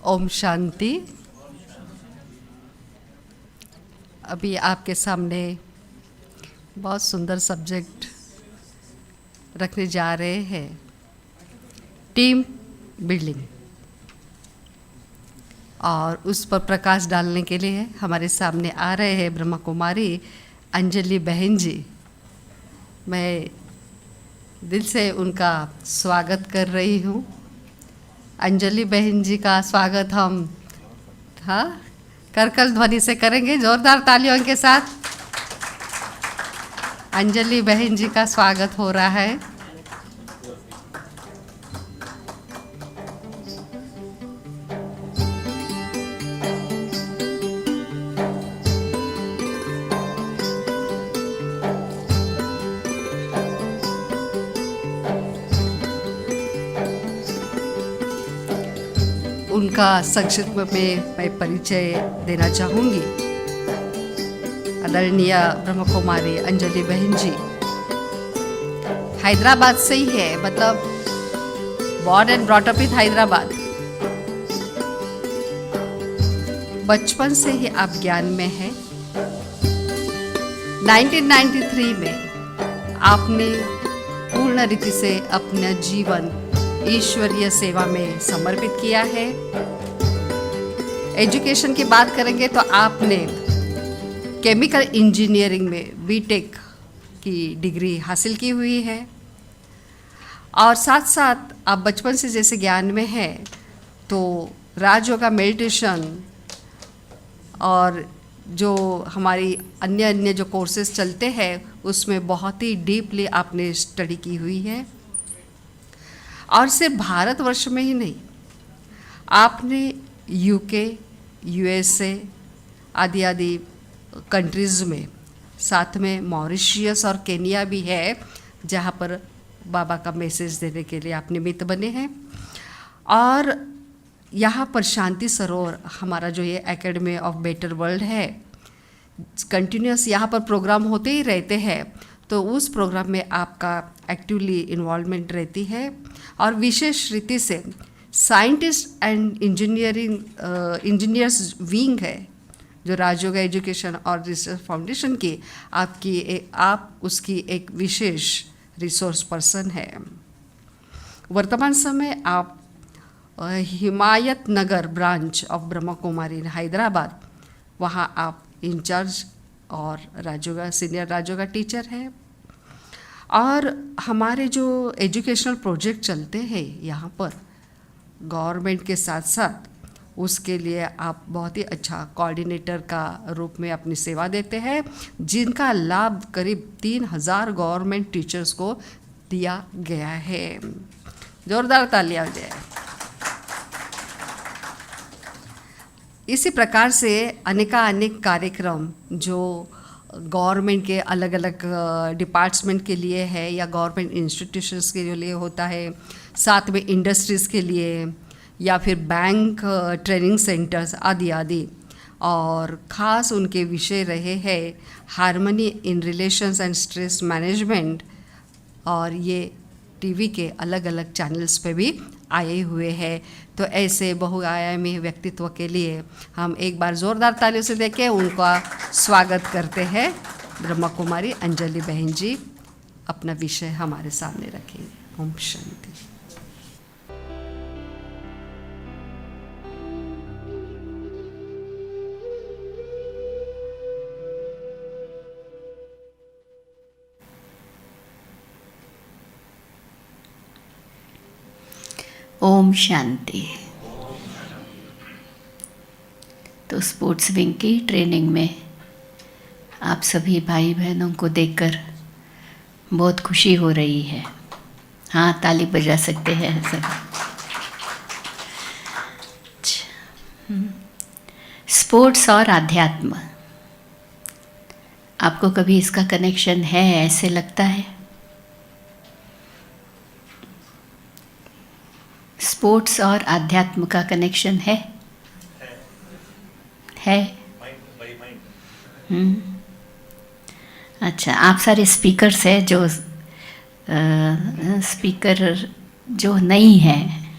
ओम शांति। अभी आपके सामने बहुत सुंदर सब्जेक्ट रखने जा रहे हैं, टीम बिल्डिंग। और उस पर प्रकाश डालने के लिए हमारे सामने आ रहे हैं ब्रह्मा कुमारी अंजलि बहन जी। मैं दिल से उनका स्वागत कर रही हूँ। अंजलि बहन जी का स्वागत हम करकल ध्वनि से करेंगे, जोरदार तालियों के साथ। अंजलि बहन जी का स्वागत हो रहा है। उनका संक्षिप्त में मैं परिचय देना चाहूँगी। आदरणीय ब्रह्म कुमारी अंजलि बहन जी हैदराबाद से ही है, मतलब born and brought up in Hyderabad. बचपन से ही आप ज्ञान में हैं। 1993 में आपने पूर्ण रीति से अपना जीवन ईश्वरीय सेवा में समर्पित किया है। एजुकेशन की बात करेंगे तो आपने केमिकल इंजीनियरिंग में बीटेक की डिग्री हासिल की हुई है। और साथ साथ आप बचपन से जैसे ज्ञान में हैं तो राजयोगा मेडिटेशन और जो हमारी अन्य जो कोर्सेज चलते हैं उसमें बहुत ही डीपली आपने स्टडी की हुई है। और सिर्फ भारतवर्ष में ही नहीं, आपने यूके, यूएसए आदि कंट्रीज़ में, साथ में मॉरिशियस और केनिया भी है जहाँ पर बाबा का मैसेज देने के लिए आप निमित्त बने हैं। और यहाँ पर शांति सरोवर हमारा जो ये एकेडमी ऑफ बेटर वर्ल्ड है, कंटिन्यूस यहाँ पर प्रोग्राम होते ही रहते हैं, तो उस प्रोग्राम में आपका एक्टिवली इन्वॉल्वमेंट रहती है। और विशेष रीति से साइंटिस्ट एंड इंजीनियर्स विंग है जो राजयोगा एजुकेशन और रिसर्च फाउंडेशन की आप उसकी एक विशेष रिसोर्स पर्सन है। वर्तमान समय आप हिमायत नगर ब्रांच ऑफ ब्रह्मा कुमारी हैदराबाद, वहाँ आप इंचार्ज और राजयोगा सीनियर राजयोगा टीचर है। और हमारे जो एजुकेशनल प्रोजेक्ट चलते हैं यहाँ पर गवर्नमेंट के साथ साथ, उसके लिए आप बहुत ही अच्छा कोऑर्डिनेटर का रूप में अपनी सेवा देते हैं, जिनका लाभ करीब 3000 गवर्नमेंट टीचर्स को दिया गया है। जोरदार तालियां हो जाए। इसी प्रकार से अनेक कार्यक्रम जो गवर्नमेंट के अलग अलग डिपार्टमेंट के लिए है या गवर्नमेंट इंस्टीट्यूशंस के लिए होता है, साथ में इंडस्ट्रीज़ के लिए या फिर बैंक ट्रेनिंग सेंटर्स आदि। और ख़ास उनके विषय रहे हैं harmony in relations and stress management. और ये टीवी के अलग अलग चैनल्स पे भी आए हुए हैं। तो ऐसे बहुआयामी व्यक्तित्व के लिए हम एक बार ज़ोरदार तालियों से देके उनका स्वागत करते हैं। ब्रह्मा कुमारी अंजलि बहन जी अपना विषय हमारे सामने रखेंगे। ओम शांति। ओम शांति। तो स्पोर्ट्स विंग की ट्रेनिंग में आप सभी भाई बहनों को देखकर बहुत खुशी हो रही है। हाँ, ताली बजा सकते हैं सब। स्पोर्ट्स और आध्यात्म, आपको कभी इसका कनेक्शन है ऐसे लगता है? स्पोर्ट्स और आध्यात्म का कनेक्शन है? अच्छा, आप सारे स्पीकर्स हैं जो स्पीकर जो नहीं हैं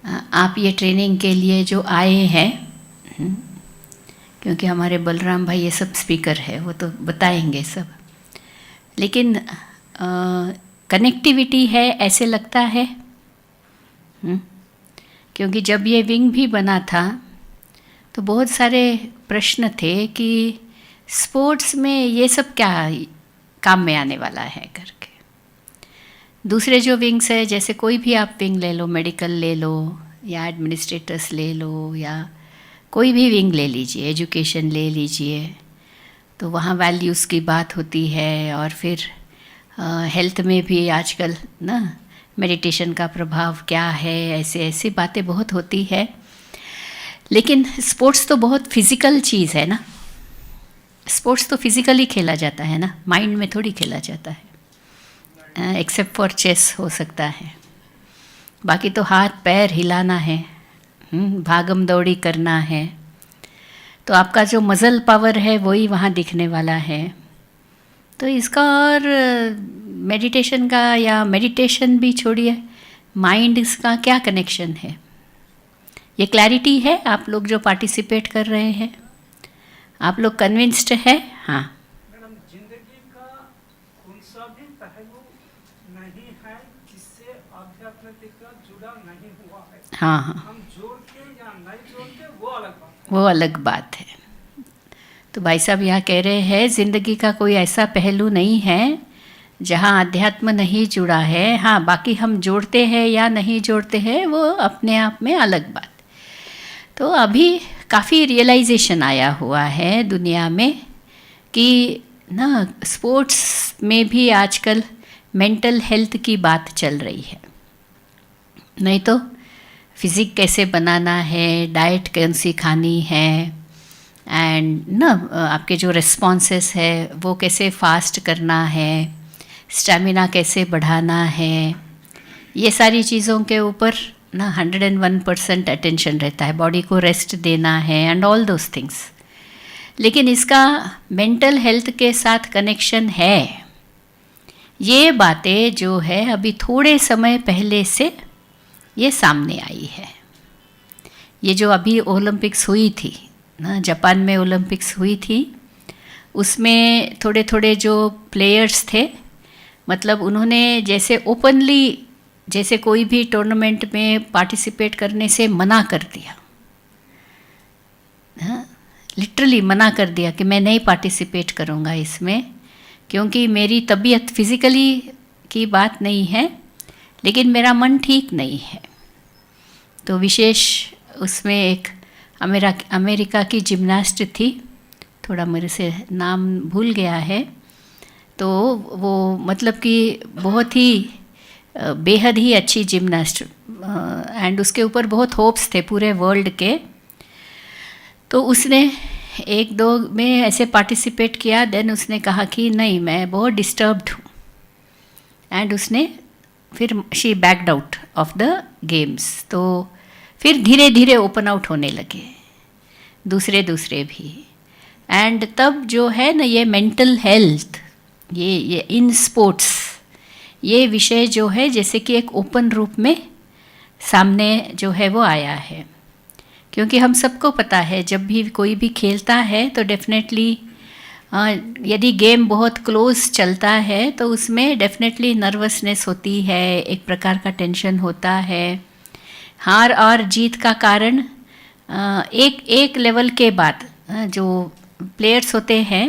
आप ये ट्रेनिंग के लिए जो आए हैं, क्योंकि हमारे बलराम भाई ये सब स्पीकर है, वो तो बताएंगे सब, लेकिन कनेक्टिविटी है ऐसे लगता है। क्योंकि जब ये विंग भी बना था तो बहुत सारे प्रश्न थे कि स्पोर्ट्स में ये सब क्या काम में आने वाला है करके। दूसरे जो विंग्स है, जैसे कोई भी आप विंग ले लो, मेडिकल ले लो या एडमिनिस्ट्रेटर्स ले लो या कोई भी विंग ले लीजिए, एजुकेशन ले लीजिए, तो वहाँ वैल्यूज़ की बात होती है। और फिर हेल्थ में भी आजकल ना मेडिटेशन का प्रभाव क्या है, ऐसे ऐसी बातें बहुत होती है। लेकिन स्पोर्ट्स तो बहुत फिज़िकल चीज़ है ना, स्पोर्ट्स तो फिज़िकली खेला जाता है ना, माइंड में थोड़ी खेला जाता है, एक्सेप्ट फॉर चेस हो सकता है। बाकी तो हाथ पैर हिलाना है, भागम दौड़ी करना है, तो आपका जो मसल पावर है वही वहाँ दिखने वाला है। तो इसका और मेडिटेशन का, या मेडिटेशन भी छोड़िए, माइंड इसका क्या कनेक्शन है, ये क्लैरिटी है आप लोग जो पार्टिसिपेट कर रहे हैं? आप लोग कन्विंस्ड है? हाँ मैडम, जिंदगी का कौन सा भी पहलू नहीं है जिससे आध्यात्मिकता जुड़ा नहीं हुआ है। हाँ हाँ, हम जोड़ के या नहीं जोड़ के वो अलग बात है। वो अलग बात है। तो भाई साहब यहाँ कह रहे हैं ज़िंदगी का कोई ऐसा पहलू नहीं है जहाँ अध्यात्म नहीं जुड़ा है। हाँ, बाकी हम जोड़ते हैं या नहीं जोड़ते हैं वो अपने आप में अलग बात। तो अभी काफ़ी रियलाइजेशन आया हुआ है दुनिया में कि ना स्पोर्ट्स में भी आजकल मेंटल हेल्थ की बात चल रही है। नहीं तो फिज़िक कैसे बनाना है, डाइट कौन सी खानी है, एंड ना आपके जो रिस्पॉन्सेस है वो कैसे फास्ट करना है, स्टैमिना कैसे बढ़ाना है, ये सारी चीज़ों के ऊपर ना 101% अटेंशन रहता है। बॉडी को रेस्ट देना है एंड ऑल दोज थिंग्स। लेकिन इसका मेंटल हेल्थ के साथ कनेक्शन है, ये बातें जो है अभी थोड़े समय पहले से ये सामने आई है। ये जो अभी ओलंपिक्स हुई थी ना, जापान में ओलंपिक्स हुई थी, उसमें थोड़े थोड़े जो प्लेयर्स थे, मतलब उन्होंने जैसे ओपनली, जैसे कोई भी टूर्नामेंट में पार्टिसिपेट करने से मना कर दिया, लिटरली मना कर दिया कि मैं नहीं पार्टिसिपेट करूँगा इसमें, क्योंकि मेरी तबीयत फिज़िकली की बात नहीं है लेकिन मेरा मन ठीक नहीं है। तो विशेष उसमें एक अमेरिका की जिम्नास्ट थी, थोड़ा मेरे से नाम भूल गया है, तो वो मतलब कि बहुत ही बेहद ही अच्छी जिम्नास्ट, एंड उसके ऊपर बहुत होप्स थे पूरे वर्ल्ड के। तो उसने एक दो में ऐसे पार्टिसिपेट किया, देन उसने कहा कि नहीं मैं बहुत डिस्टर्ब्ड हूँ, एंड उसने फिर she backed out of the games. तो फिर धीरे धीरे ओपन आउट होने लगे दूसरे भी, एंड तब जो है ना ये मेंटल हेल्थ, ये इन स्पोर्ट्स ये विषय जो है जैसे कि एक ओपन रूप में सामने जो है वो आया है। क्योंकि हम सबको पता है जब भी कोई भी खेलता है तो डेफिनेटली यदि गेम बहुत क्लोज चलता है तो उसमें डेफिनेटली नर्वसनेस होती है, एक प्रकार का टेंशन होता है। हार और जीत का कारण एक लेवल के बाद जो प्लेयर्स होते हैं,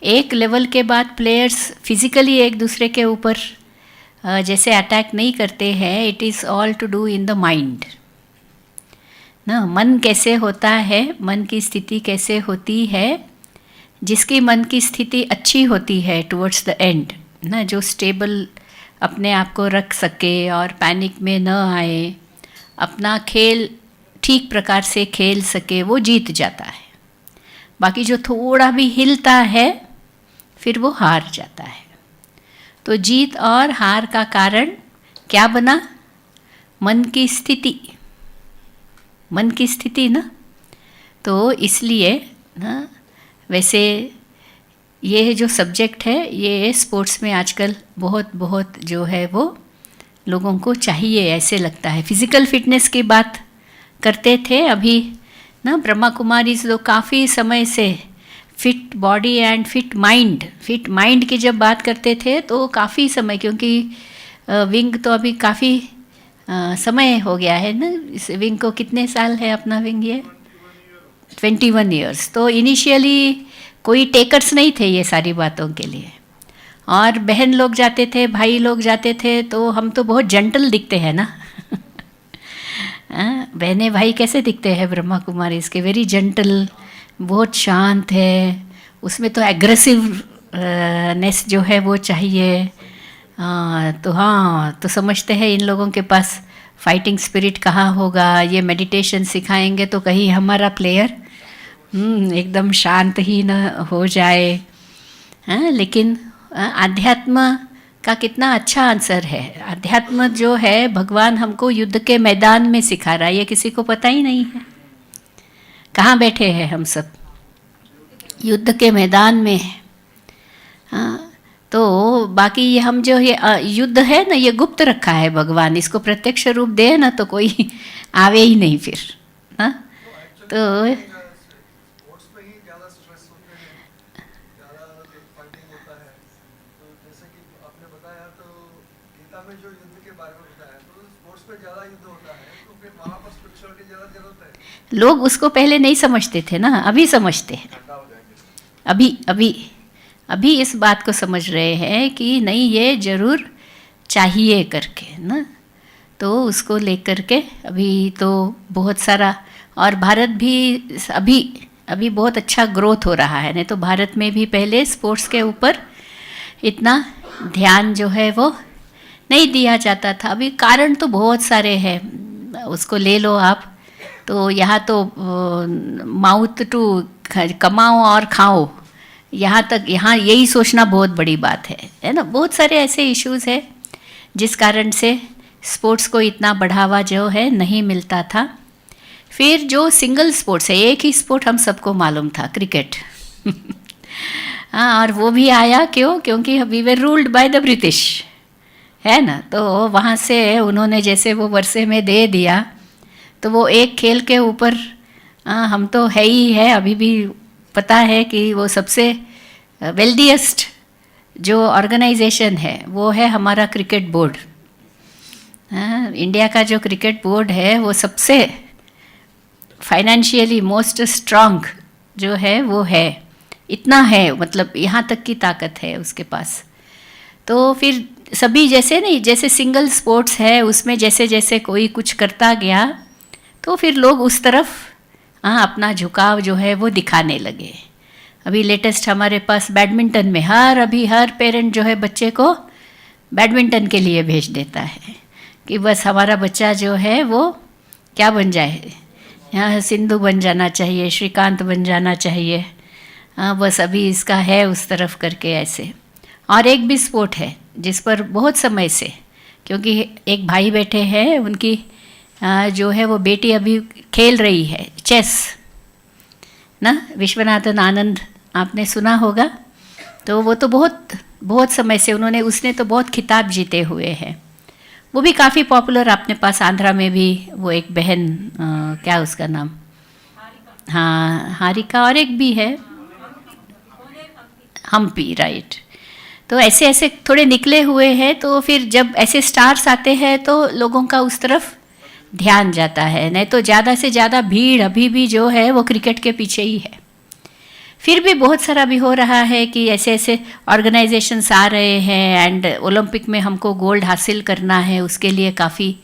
एक लेवल के बाद प्लेयर्स फिज़िकली एक दूसरे के ऊपर जैसे अटैक नहीं करते हैं। It is all to do in the mind ना, मन कैसे होता है, मन की स्थिति कैसे होती है। जिसकी मन की स्थिति अच्छी होती है टुवर्ड्स द एंड ना, जो स्टेबल अपने आप को रख सके और पैनिक में न आए, अपना खेल ठीक प्रकार से खेल सके, वो जीत जाता है। बाकी जो थोड़ा भी हिलता है फिर वो हार जाता है। तो जीत और हार का कारण क्या बना? मन की स्थिति, मन की स्थिति ना। तो इसलिए ना वैसे ये जो सब्जेक्ट है ये स्पोर्ट्स में आजकल बहुत जो है वो लोगों को चाहिए, ऐसे लगता है। फिज़िकल फिटनेस की बात करते थे अभी ना, ब्रह्मा कुमारीज लोग काफ़ी समय से fit body and fit mind की जब बात करते थे तो काफ़ी समय, क्योंकि विंग तो अभी काफ़ी समय हो गया है ना, इस विंग को कितने साल है अपना विंग, ये 21 ईयर्स। तो इनिशियली कोई टेकर्स नहीं थे ये सारी बातों के लिए, और बहन लोग जाते थे, भाई लोग जाते थे, तो हम तो बहुत जेंटल दिखते हैं ना बहने भाई कैसे दिखते हैं ब्रह्मा कुमारी, इसके वेरी जेंटल, बहुत शांत है, उसमें तो एग्रेसिव नेस जो है वो चाहिए। तो हाँ, तो समझते हैं इन लोगों के पास फाइटिंग स्पिरिट कहाँ होगा, ये मेडिटेशन सिखाएंगे तो कहीं हमारा प्लेयर एकदम शांत ही न हो जाए। लेकिन आध्यात्म का कितना अच्छा आंसर है। अध्यात्म जो है भगवान हमको युद्ध के मैदान में सिखा रहा है, ये किसी को पता ही नहीं है। कहाँ बैठे हैं हम सब, युद्ध के मैदान में। तो बाकी ये हम जो ये युद्ध है ना, ये गुप्त रखा है भगवान, इसको प्रत्यक्ष रूप दे ना तो कोई आवे ही नहीं फिर। तो लोग उसको पहले नहीं समझते थे ना, अभी समझते हैं। अभी इस बात को समझ रहे हैं कि नहीं, ये जरूर चाहिए करके ना, तो उसको लेकर के अभी तो बहुत सारा, और भारत भी अभी बहुत अच्छा ग्रोथ हो रहा है। नहीं तो भारत में भी पहले स्पोर्ट्स के ऊपर इतना ध्यान जो है वो नहीं दिया जाता था। अभी कारण तो बहुत सारे हैं, उसको ले लो आप। तो यहाँ तो माउथ टू कमाओ और खाओ, यहाँ यही सोचना बहुत बड़ी बात है ना। बहुत सारे ऐसे इश्यूज़ है जिस कारण से स्पोर्ट्स को इतना बढ़ावा जो है नहीं मिलता था। फिर जो सिंगल स्पोर्ट्स है, एक ही स्पोर्ट हम सबको मालूम था, क्रिकेट हाँ, और वो भी आया क्योंकि we were ruled by the British, है ना। तो वहाँ से उन्होंने जैसे वो वर्षे में दे दिया, तो वो एक खेल के ऊपर हम तो है ही है। अभी भी पता है कि वो सबसे वेल्दीएस्ट जो ऑर्गेनाइजेशन है वो है हमारा क्रिकेट बोर्ड। इंडिया का जो क्रिकेट बोर्ड है वो सबसे फाइनेंशियली मोस्ट स्ट्रांग जो है वो है, इतना है, मतलब यहाँ तक की ताकत है उसके पास। तो फिर सभी जैसे नहीं, जैसे सिंगल स्पोर्ट्स है उसमें जैसे जैसे कोई कुछ करता गया तो फिर लोग उस तरफ अपना झुकाव जो है वो दिखाने लगे। अभी लेटेस्ट हमारे पास बैडमिंटन में हर पेरेंट जो है बच्चे को बैडमिंटन के लिए भेज देता है कि बस हमारा बच्चा जो है वो क्या बन जाए, यहाँ सिंधु बन जाना चाहिए, श्रीकांत बन जाना चाहिए, बस अभी इसका है उस तरफ करके ऐसे। और एक भी स्पोर्ट है जिस पर बहुत समय से, क्योंकि एक भाई बैठे हैं, उनकी जो है वो बेटी अभी खेल रही है चेस ना, विश्वनाथन आनंद आपने सुना होगा। तो वो तो बहुत समय से उसने तो बहुत खिताब जीते हुए हैं। वो भी काफ़ी पॉपुलर, अपने पास आंध्रा में भी वो एक बहन क्या उसका नाम, हाँ हारिका, और एक भी है हम्पी, राइट। तो ऐसे ऐसे थोड़े निकले हुए हैं। तो फिर जब ऐसे स्टार्स आते हैं तो लोगों का उस तरफ ध्यान जाता है, नहीं तो ज़्यादा से ज़्यादा भीड़ अभी भी जो है वो क्रिकेट के पीछे ही है। फिर भी बहुत सारा भी हो रहा है कि ऐसे ऐसे ऑर्गेनाइजेशंस आ रहे हैं एंड ओलंपिक में हमको गोल्ड हासिल करना है, उसके लिए काफ़ी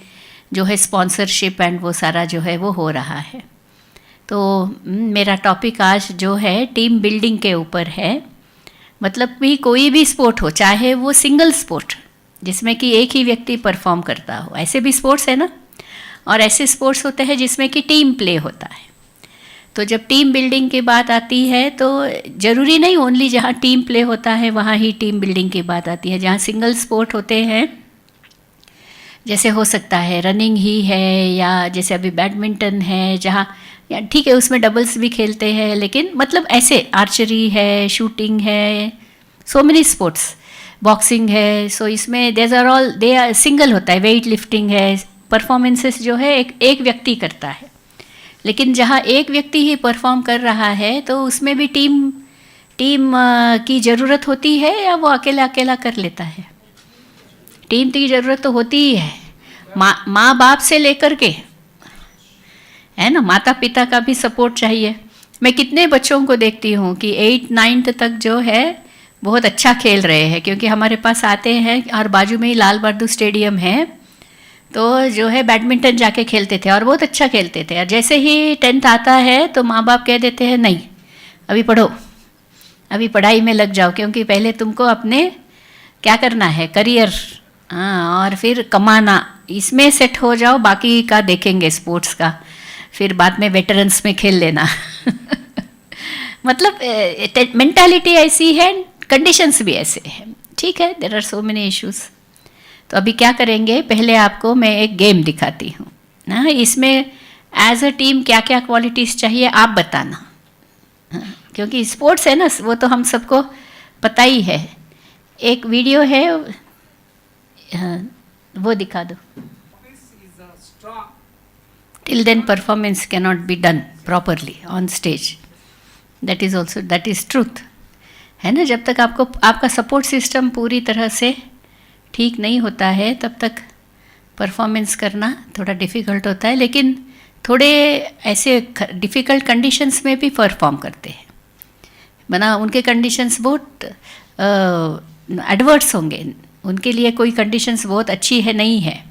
जो है स्पॉन्सरशिप एंड वो सारा जो है वो हो रहा है। तो मेरा टॉपिक आज जो है टीम बिल्डिंग के ऊपर है। मतलब भी कोई भी स्पोर्ट हो, चाहे वो सिंगल स्पोर्ट जिसमें कि एक ही व्यक्ति परफॉर्म करता हो, ऐसे भी स्पोर्ट्स है ना, और ऐसे स्पोर्ट्स होते हैं जिसमें कि टीम प्ले होता है। तो जब टीम बिल्डिंग की बात आती है तो ज़रूरी नहीं ओनली जहाँ टीम प्ले होता है वहाँ ही टीम बिल्डिंग की बात आती है। जहाँ सिंगल स्पोर्ट होते हैं, जैसे हो सकता है रनिंग ही है, या जैसे अभी बैडमिंटन है, जहाँ या ठीक है उसमें डबल्स भी खेलते हैं, लेकिन मतलब ऐसे आर्चरी है, शूटिंग है, सो मेनी स्पोर्ट्स, बॉक्सिंग है, सो इसमें there are all they are single होता है, वेट लिफ्टिंग है, परफॉर्मेंसेस जो है एक व्यक्ति करता है। लेकिन जहाँ एक व्यक्ति ही परफॉर्म कर रहा है तो उसमें भी टीम की ज़रूरत होती है, या वो अकेला अकेला कर लेता है? टीम की ज़रूरत तो होती ही है, माँ बाप से लेकर के, है ना, माता पिता का भी सपोर्ट चाहिए। मैं कितने बच्चों को देखती हूँ कि 8-9 तक जो है बहुत अच्छा खेल रहे हैं, क्योंकि हमारे पास आते हैं और बाजू में ही लाल बहादुर स्टेडियम है, तो जो है बैडमिंटन जाके खेलते थे और बहुत अच्छा खेलते थे। और जैसे ही 10th आता है तो माँ बाप कह देते हैं नहीं, अभी पढ़ो, अभी पढ़ाई में लग जाओ, क्योंकि पहले तुमको अपने क्या करना है, करियर, हाँ, और फिर कमाना, इसमें सेट हो जाओ, बाकी का देखेंगे स्पोर्ट्स का, फिर बाद में वेटरन्स में खेल लेना। मतलब मेंटालिटी ऐसी है, कंडीशंस भी ऐसे हैं, ठीक है, there are so many issues. तो अभी क्या करेंगे, पहले आपको मैं एक गेम दिखाती हूँ ना, इसमें एज अ टीम क्या क्या क्वालिटीज़ चाहिए आप बताना, क्योंकि स्पोर्ट्स है ना, वो तो हम सबको पता ही है। एक वीडियो है, वो दिखा दो। Till then performance cannot be done properly on stage, that is also, that is truth, है ना। जब तक आपको आपका सपोर्ट सिस्टम पूरी तरह से ठीक नहीं होता है तब तक परफॉर्मेंस करना थोड़ा डिफ़िकल्ट होता है, लेकिन थोड़े ऐसे डिफ़िकल्ट कंडीशंस में भी परफॉर्म करते हैं, बना उनके कंडीशंस बहुत एडवर्स होंगे, उनके लिए कोई कंडीशंस बहुत अच्छी है नहीं है,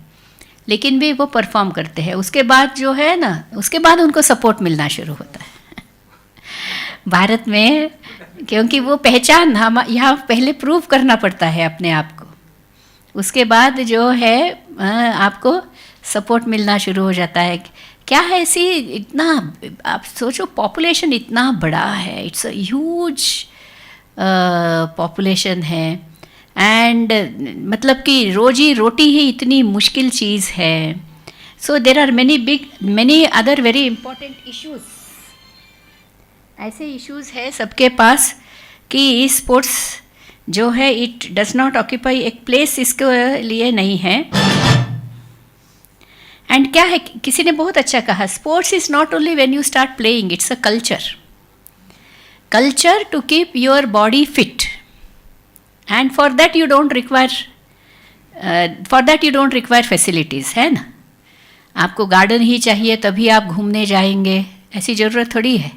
लेकिन भी वो परफॉर्म करते हैं। उसके बाद जो है ना, उसके बाद उनको सपोर्ट मिलना शुरू होता है भारत में, क्योंकि वो पहचान हम यहाँ पहले प्रूव करना पड़ता है अपने आप को, उसके बाद जो है आपको सपोर्ट मिलना शुरू हो जाता है। क्या है ऐसी, इतना आप सोचो, पॉपुलेशन इतना बड़ा है, इट्स अ ह्यूज पॉपुलेशन है, एंड मतलब कि रोजी रोटी ही इतनी मुश्किल चीज़ है। So there are many other very important issues, ऐसे इश्यूज है सबके पास कि स्पोर्ट्स जो है इट डज नॉट ऑक्यूपाई एक प्लेस इसके लिए नहीं है। एंड क्या है, किसी ने बहुत अच्छा कहा, sports is not only when you start playing, it's a culture to keep your body fit, and for that you don't require facilities, है ना। आपको गार्डन ही चाहिए तभी आप घूमने जाएंगे, ऐसी ज़रूरत थोड़ी है,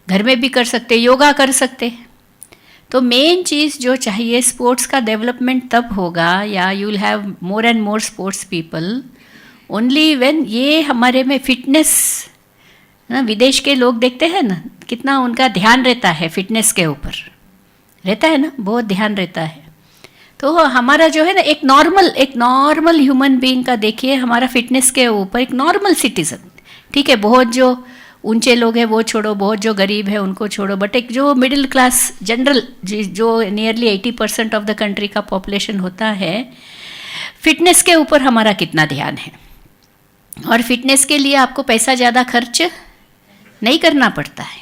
घर में भी कर सकते, योगा कर सकते। तो मेन चीज़ जो चाहिए, स्पोर्ट्स का डेवलपमेंट तब होगा, या you will have more and more sports people only when ये हमारे में फिटनेस ना, विदेश के लोग देखते हैं ना कितना उनका ध्यान रहता है, फिटनेस के ऊपर रहता है ना, बहुत ध्यान रहता है। तो हमारा जो है ना, एक नॉर्मल ह्यूमन बीइंग का देखिए, हमारा फिटनेस के ऊपर, एक नॉर्मल सिटीजन, ठीक है, बहुत जो ऊंचे लोग हैं वो छोड़ो, बहुत जो गरीब है उनको छोड़ो, बट एक जो मिडिल क्लास जनरल जो नियरली 80% ऑफ द कंट्री का पॉपुलेशन होता है, फिटनेस के ऊपर हमारा कितना ध्यान है। और फिटनेस के लिए आपको पैसा ज़्यादा खर्च नहीं करना पड़ता है,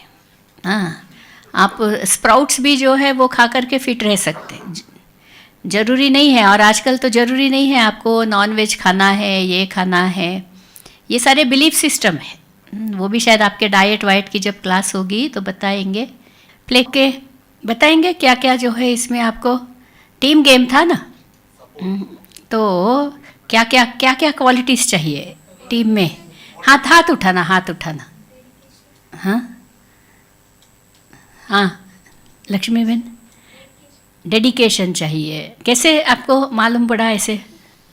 हाँ, आप स्प्राउट्स भी जो है वो खा करके फिट रह सकते हैं, ज़रूरी नहीं है। और आजकल तो ज़रूरी नहीं है आपको नॉन वेज खाना है, ये खाना है, ये सारे बिलीफ सिस्टम है, वो भी शायद आपके डाइट वाइट की जब क्लास होगी तो बताएंगे, प्ले के बताएंगे क्या क्या जो है इसमें। आपको टीम गेम था ना, तो क्या क्या क्वालिटीज़ चाहिए टीम में, हाथ उठाना, हाँ लक्ष्मी बहन, डेडिकेशन चाहिए। कैसे आपको मालूम पड़ा ऐसे,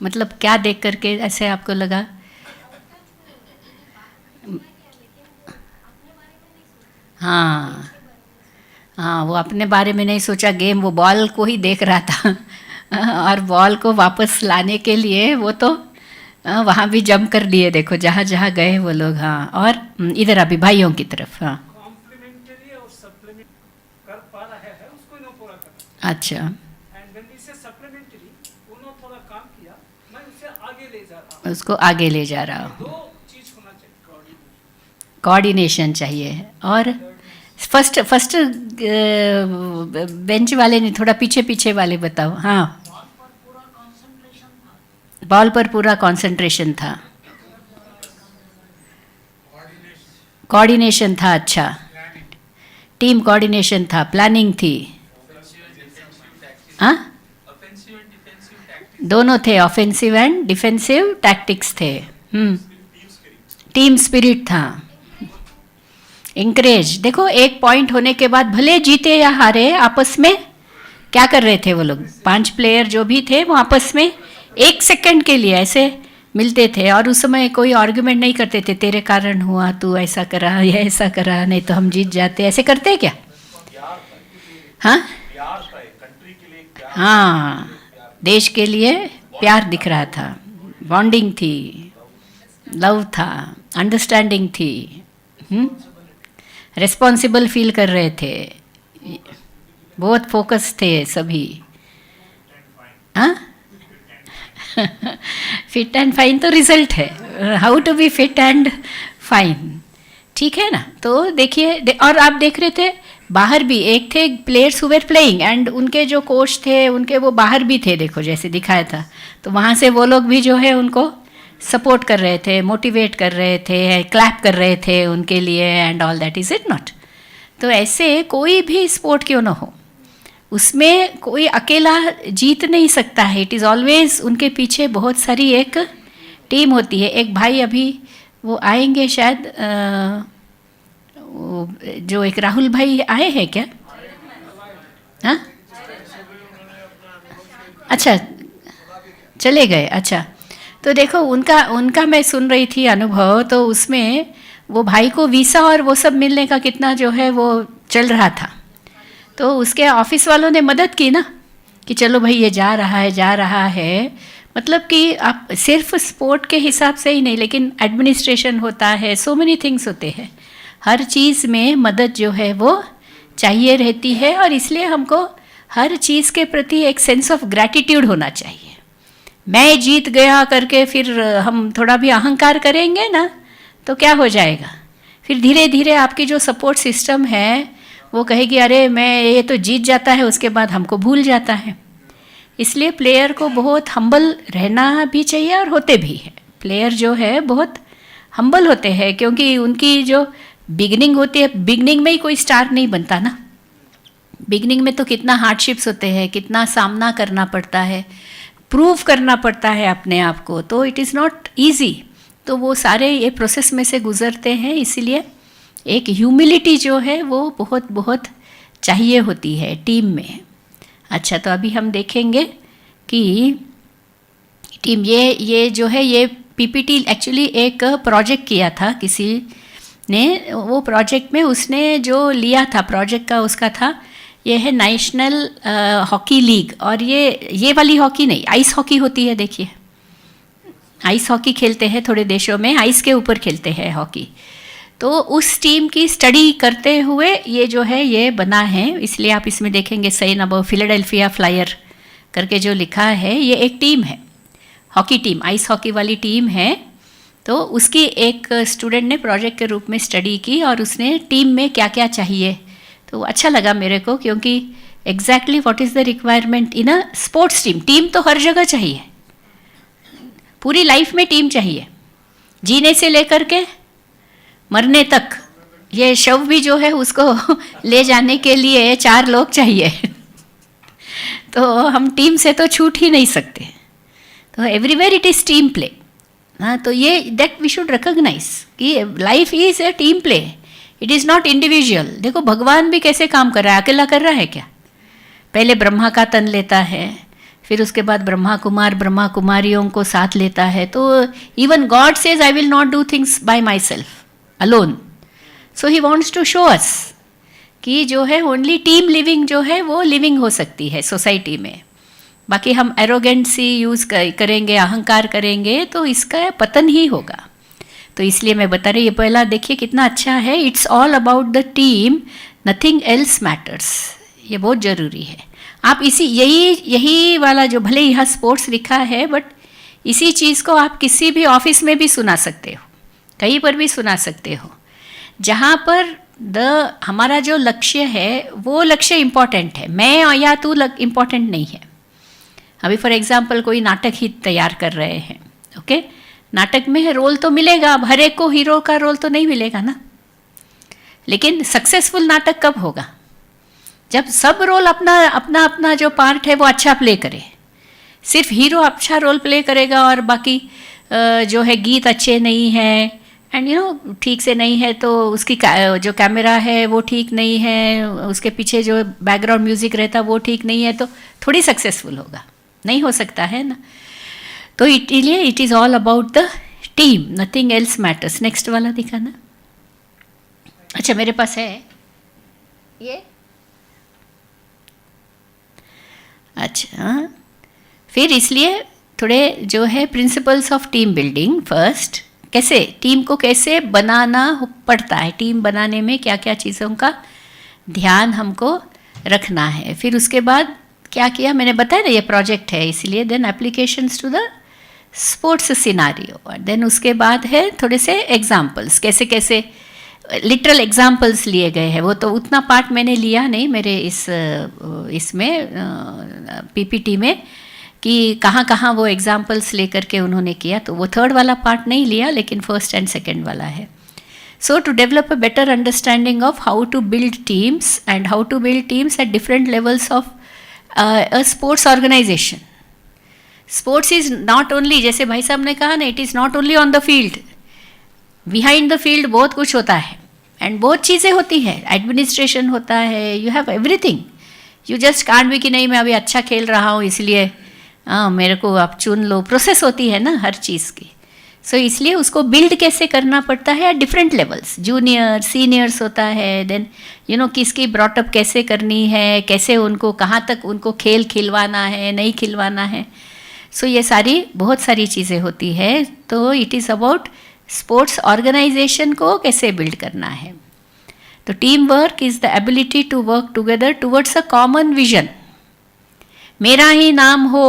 मतलब क्या देख करके ऐसे आपको लगा? हाँ, वो अपने बारे में नहीं सोचा, गेम, वो बॉल को ही देख रहा था और बॉल को वापस लाने के लिए वो तो वहाँ भी जंप कर लिए, देखो जहाँ जहाँ गए वो लोग। हाँ, और इधर अभी भाइयों की तरफ, हाँ कॉम्प्लीमेंट्री और सप्लीमेंट कर पा रहा है उसको ना पूरा करना। अच्छा, एंड व्हेन वी से सप्लीमेंट्री उन्होंने थोड़ा काम किया, मैं उसे आगे ले जा रहा हूँ, उसको आगे ले जा रहा हूँ। दो चीज होना चाहिए, कोऑर्डिनेशन चाहिए और फर्स्ट फर्स्ट बेंच वाले नहीं, थोड़ा पीछे पीछे वाले बताओ। हाँ, बॉल पर पूरा कंसंट्रेशन था, कोऑर्डिनेशन था, अच्छा टीम कोऑर्डिनेशन था, प्लानिंग थी। हाँ, दोनों थे, ऑफेंसिव एंड डिफेंसिव टैक्टिक्स थे। टीम स्पिरिट था, इंकरेज। देखो, एक पॉइंट होने के बाद भले जीते या हारे, आपस में क्या कर रहे थे वो लोग, 5 प्लेयर जो भी थे वो आपस में 1 सेकंड के लिए ऐसे मिलते थे, और उस समय कोई आर्गुमेंट नहीं करते थे, तेरे कारण हुआ, तू ऐसा करा या ऐसा करा, नहीं तो हम जीत जाते, ऐसे करते क्या? हाँ हाँ, देश के लिए प्यार दिख रहा था, बॉन्डिंग थी, लव था, अंडरस्टैंडिंग थी, रिस्पॉन्सिबल फील कर रहे थे, बहुत फोकस थे सभी। हाँ, फिट एंड फाइन तो रिजल्ट है, how to be fit and fine, ठीक है ना? तो देखिए, और आप देख रहे थे बाहर भी एक थे players who were playing, and उनके जो कोच थे उनके वो बाहर भी थे, देखो जैसे दिखाया था, तो वहाँ से वो लोग भी जो है उनको सपोर्ट कर रहे थे, मोटिवेट कर रहे थे, क्लैप कर रहे थे उनके लिए, and all that, is it not? तो ऐसे कोई भी स्पोर्ट क्यों ना हो, उसमें कोई अकेला जीत नहीं सकता है, इट इज़ ऑलवेज उनके पीछे बहुत सारी एक टीम होती है। एक भाई अभी वो आएंगे शायद, जो एक राहुल भाई आए हैं क्या? हाँ, अच्छा, चले गए, अच्छा। तो देखो उनका मैं सुन रही थी अनुभव, तो उसमें वो भाई को वीसा और वो सब मिलने का कितना जो है वो चल रहा था, तो उसके ऑफिस वालों ने मदद की ना, कि चलो भाई ये जा रहा है, मतलब कि आप सिर्फ स्पोर्ट के हिसाब से ही नहीं, लेकिन एडमिनिस्ट्रेशन होता है, सो मेनी थिंग्स होते हैं, हर चीज़ में मदद जो है वो चाहिए रहती है, और इसलिए हमको हर चीज़ के प्रति एक सेंस ऑफ ग्रैटिट्यूड होना चाहिए। मैं जीत गया करके फिर हम थोड़ा भी अहंकार करेंगे ना, तो क्या हो जाएगा, फिर धीरे धीरे आपकी जो सपोर्ट सिस्टम है वो कहेगी अरे मैं ये तो जीत जाता है, उसके बाद हमको भूल जाता है। इसलिए प्लेयर को बहुत हम्बल रहना भी चाहिए, और होते भी हैं प्लेयर जो है बहुत हम्बल होते हैं, क्योंकि उनकी जो बिगनिंग होती है, बिगनिंग में ही कोई स्टार नहीं बनता ना, बिगनिंग में तो कितना हार्डशिप्स होते हैं, कितना सामना करना पड़ता है, प्रूव करना पड़ता है अपने आप को, तो इट इज़ नॉट ईजी। तो वो सारे ये प्रोसेस में से गुजरते हैं, इसीलिए एक ह्यूमिलिटी जो है वो बहुत बहुत चाहिए होती है टीम में। अच्छा, तो अभी हम देखेंगे कि टीम ये जो है ये पीपीटी एक्चुअली एक प्रोजेक्ट किया था किसी ने, वो प्रोजेक्ट में उसने जो लिया था प्रोजेक्ट का उसका था, ये है नेशनल हॉकी लीग, और ये वाली हॉकी नहीं, आइस हॉकी होती है, देखिए आइस हॉकी खेलते हैं थोड़े देशों में, आइस के ऊपर खेलते हैं हॉकी, तो उस टीम की स्टडी करते हुए ये जो है ये बना है, इसलिए आप इसमें देखेंगे सेन अबाउट फिलाडेल्फिया फ्लायर करके जो लिखा है, ये एक टीम है, हॉकी टीम, आइस हॉकी वाली टीम है, तो उसकी एक स्टूडेंट ने प्रोजेक्ट के रूप में स्टडी की, और उसने टीम में क्या क्या चाहिए, तो अच्छा लगा मेरे को, क्योंकि exactly what is the requirement in a sports team. Team तो हर जगह चाहिए, पूरी लाइफ में टीम चाहिए, जीने से लेकर के मरने तक, ये शव भी जो है उसको ले जाने के लिए 4 लोग चाहिए तो हम टीम से तो छूट ही नहीं सकते, तो everywhere it is team play. हाँ, तो ये दैट वी शुड रिकॉग्नाइज कि life is a team play, it is not individual. देखो भगवान भी कैसे काम कर रहा है, अकेला कर रहा है क्या? पहले ब्रह्मा का तन लेता है, फिर उसके बाद ब्रह्मा कुमारियों को साथ लेता है, तो even God says I will not do things by myself alone, so he wants to show us कि जो है ओनली टीम लिविंग जो है वो लिविंग हो सकती है सोसाइटी में। बाकी हम एरोगेंसी यूज़ करेंगे, अहंकार करेंगे, तो इसका पतन ही होगा। तो इसलिए मैं बता रही, ये पहला देखिए कितना अच्छा है, it's all about the team, nothing else matters, ये बहुत ज़रूरी है। आप यही वाला जो भले यहाँ स्पोर्ट्स लिखा है, बट इसी चीज़ को आप किसी भी ऑफिस में भी सुना सकते हो, कहीं पर भी सुना सकते हो, जहाँ पर हमारा जो लक्ष्य है वो लक्ष्य इम्पॉर्टेंट है, मैं या तू इम्पॉर्टेंट नहीं है। अभी फॉर एग्जांपल कोई नाटक ही तैयार कर रहे हैं, ओके, नाटक में रोल तो मिलेगा, अब हर एक को हीरो का रोल तो नहीं मिलेगा ना। लेकिन सक्सेसफुल नाटक कब होगा? जब सब रोल अपना अपना अपना जो पार्ट है वो अच्छा प्ले करे। सिर्फ हीरो अच्छा रोल प्ले करेगा और बाकी जो है गीत अच्छे नहीं हैं एंड ठीक से नहीं है, तो उसकी जो कैमरा है वो ठीक नहीं है, उसके पीछे जो बैकग्राउंड म्यूजिक रहता है वो ठीक नहीं है, तो थोड़ी सक्सेसफुल होगा, नहीं हो सकता है ना। तो इसलिए it is all about the team, nothing else matters. Next वाला दिखाना। अच्छा मेरे पास है ये, अच्छा फिर इसलिए थोड़े जो है principles of team building. First, कैसे टीम को कैसे बनाना पड़ता है, टीम बनाने में क्या क्या चीज़ों का ध्यान हमको रखना है। फिर उसके बाद क्या किया मैंने बताया ना, ये प्रोजेक्ट है इसलिए। Then applications to the sports scenario. Then उसके बाद है थोड़े से एग्जाम्पल्स, कैसे कैसे लिटरल एग्जाम्पल्स लिए गए हैं। वो तो उतना पार्ट मैंने लिया नहीं मेरे इसमें पीपीटी में, कि कहाँ कहाँ वो एग्जाम्पल्स लेकर के उन्होंने किया, तो वो थर्ड वाला पार्ट नहीं लिया, लेकिन फर्स्ट एंड सेकेंड वाला है। So to develop a better understanding of how to build teams and how to build teams at different levels of a sports organisation. Sports is not only, जैसे भाई साहब ने कहा ना, it is not only on the field, behind the field बहुत कुछ होता है एंड बहुत चीज़ें होती है, एडमिनिस्ट्रेशन होता है, you have everything. You just can't be कि नहीं मैं अभी अच्छा खेल रहा हूँ इसलिए मेरे को आप चुन लो, प्रोसेस होती है ना हर चीज़ की। सो इसलिए उसको बिल्ड कैसे करना पड़ता है eight different levels, junior seniors होता है, देन किसकी ब्रॉटअप कैसे करनी है, कैसे उनको कहाँ तक उनको खेल खिलवाना है नहीं खिलवाना है। सो ये सारी बहुत सारी चीज़ें होती है। तो it is about sports organisation को कैसे बिल्ड करना है। तो team work is the ability to work together towards a common vision. मेरा ही नाम हो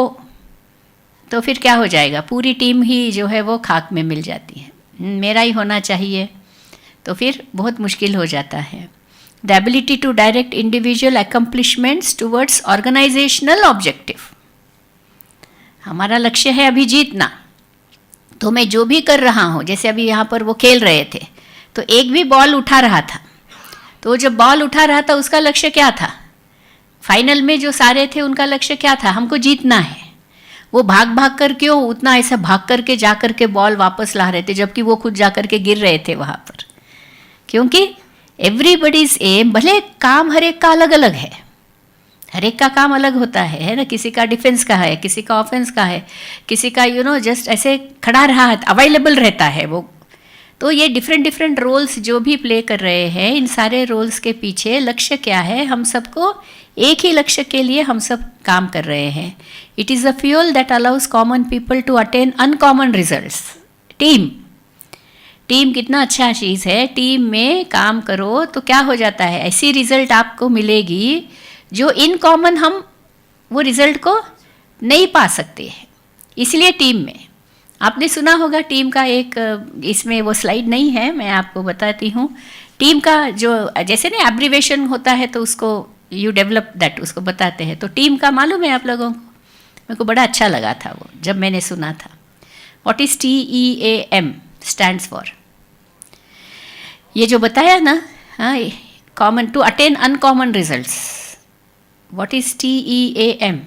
तो फिर क्या हो जाएगा, पूरी टीम ही जो है वो खाक में मिल जाती है, मेरा ही होना चाहिए तो फिर बहुत मुश्किल हो जाता है। The ability to direct individual accomplishments towards organisational objective. हमारा लक्ष्य है अभी जीतना, तो मैं जो भी कर रहा हूँ, जैसे अभी यहाँ पर वो खेल रहे थे तो एक भी बॉल उठा रहा था, तो जब बॉल उठा रहा था उसका लक्ष्य क्या था, फाइनल में जो सारे थे उनका लक्ष्य क्या था, हमको जीतना है। वो भाग भाग कर क्यों उतना ऐसा भाग करके जा कर के बॉल वापस ला रहे थे, जबकि वो खुद जा कर के गिर रहे थे वहाँ पर, क्योंकि एवरीबडीज एम, भले काम हर एक का अलग अलग है, हर एक का काम अलग होता है ना, किसी का डिफेंस का है, किसी का ऑफेंस का है, किसी का जस्ट ऐसे खड़ा रहा अवेलेबल रहता है वो। तो ये डिफरेंट डिफरेंट रोल्स जो भी प्ले कर रहे हैं, इन सारे रोल्स के पीछे लक्ष्य क्या है, हम सबको एक ही लक्ष्य के लिए हम सब काम कर रहे हैं। It is a fuel that allows common people to attain uncommon results. Team कितना अच्छा चीज़ है, टीम में काम करो तो क्या हो जाता है, ऐसी रिजल्ट आपको मिलेगी जो इन कॉमन हम वो रिजल्ट को नहीं पा सकते हैं। इसलिए टीम में आपने सुना होगा टीम का एक, इसमें वो स्लाइड नहीं है, मैं आपको बताती हूँ। टीम का जो जैसे ना एब्रीवेशन होता है तो उसको यू डेवलप दैट, उसको बताते हैं। तो टीम का मालूम है आप लोगों को, मेरे को बड़ा अच्छा लगा था वो जब मैंने सुना था। What is TEAM stands for, ये जो बताया ना, हाँ, common to attain uncommon results. What is TEAM?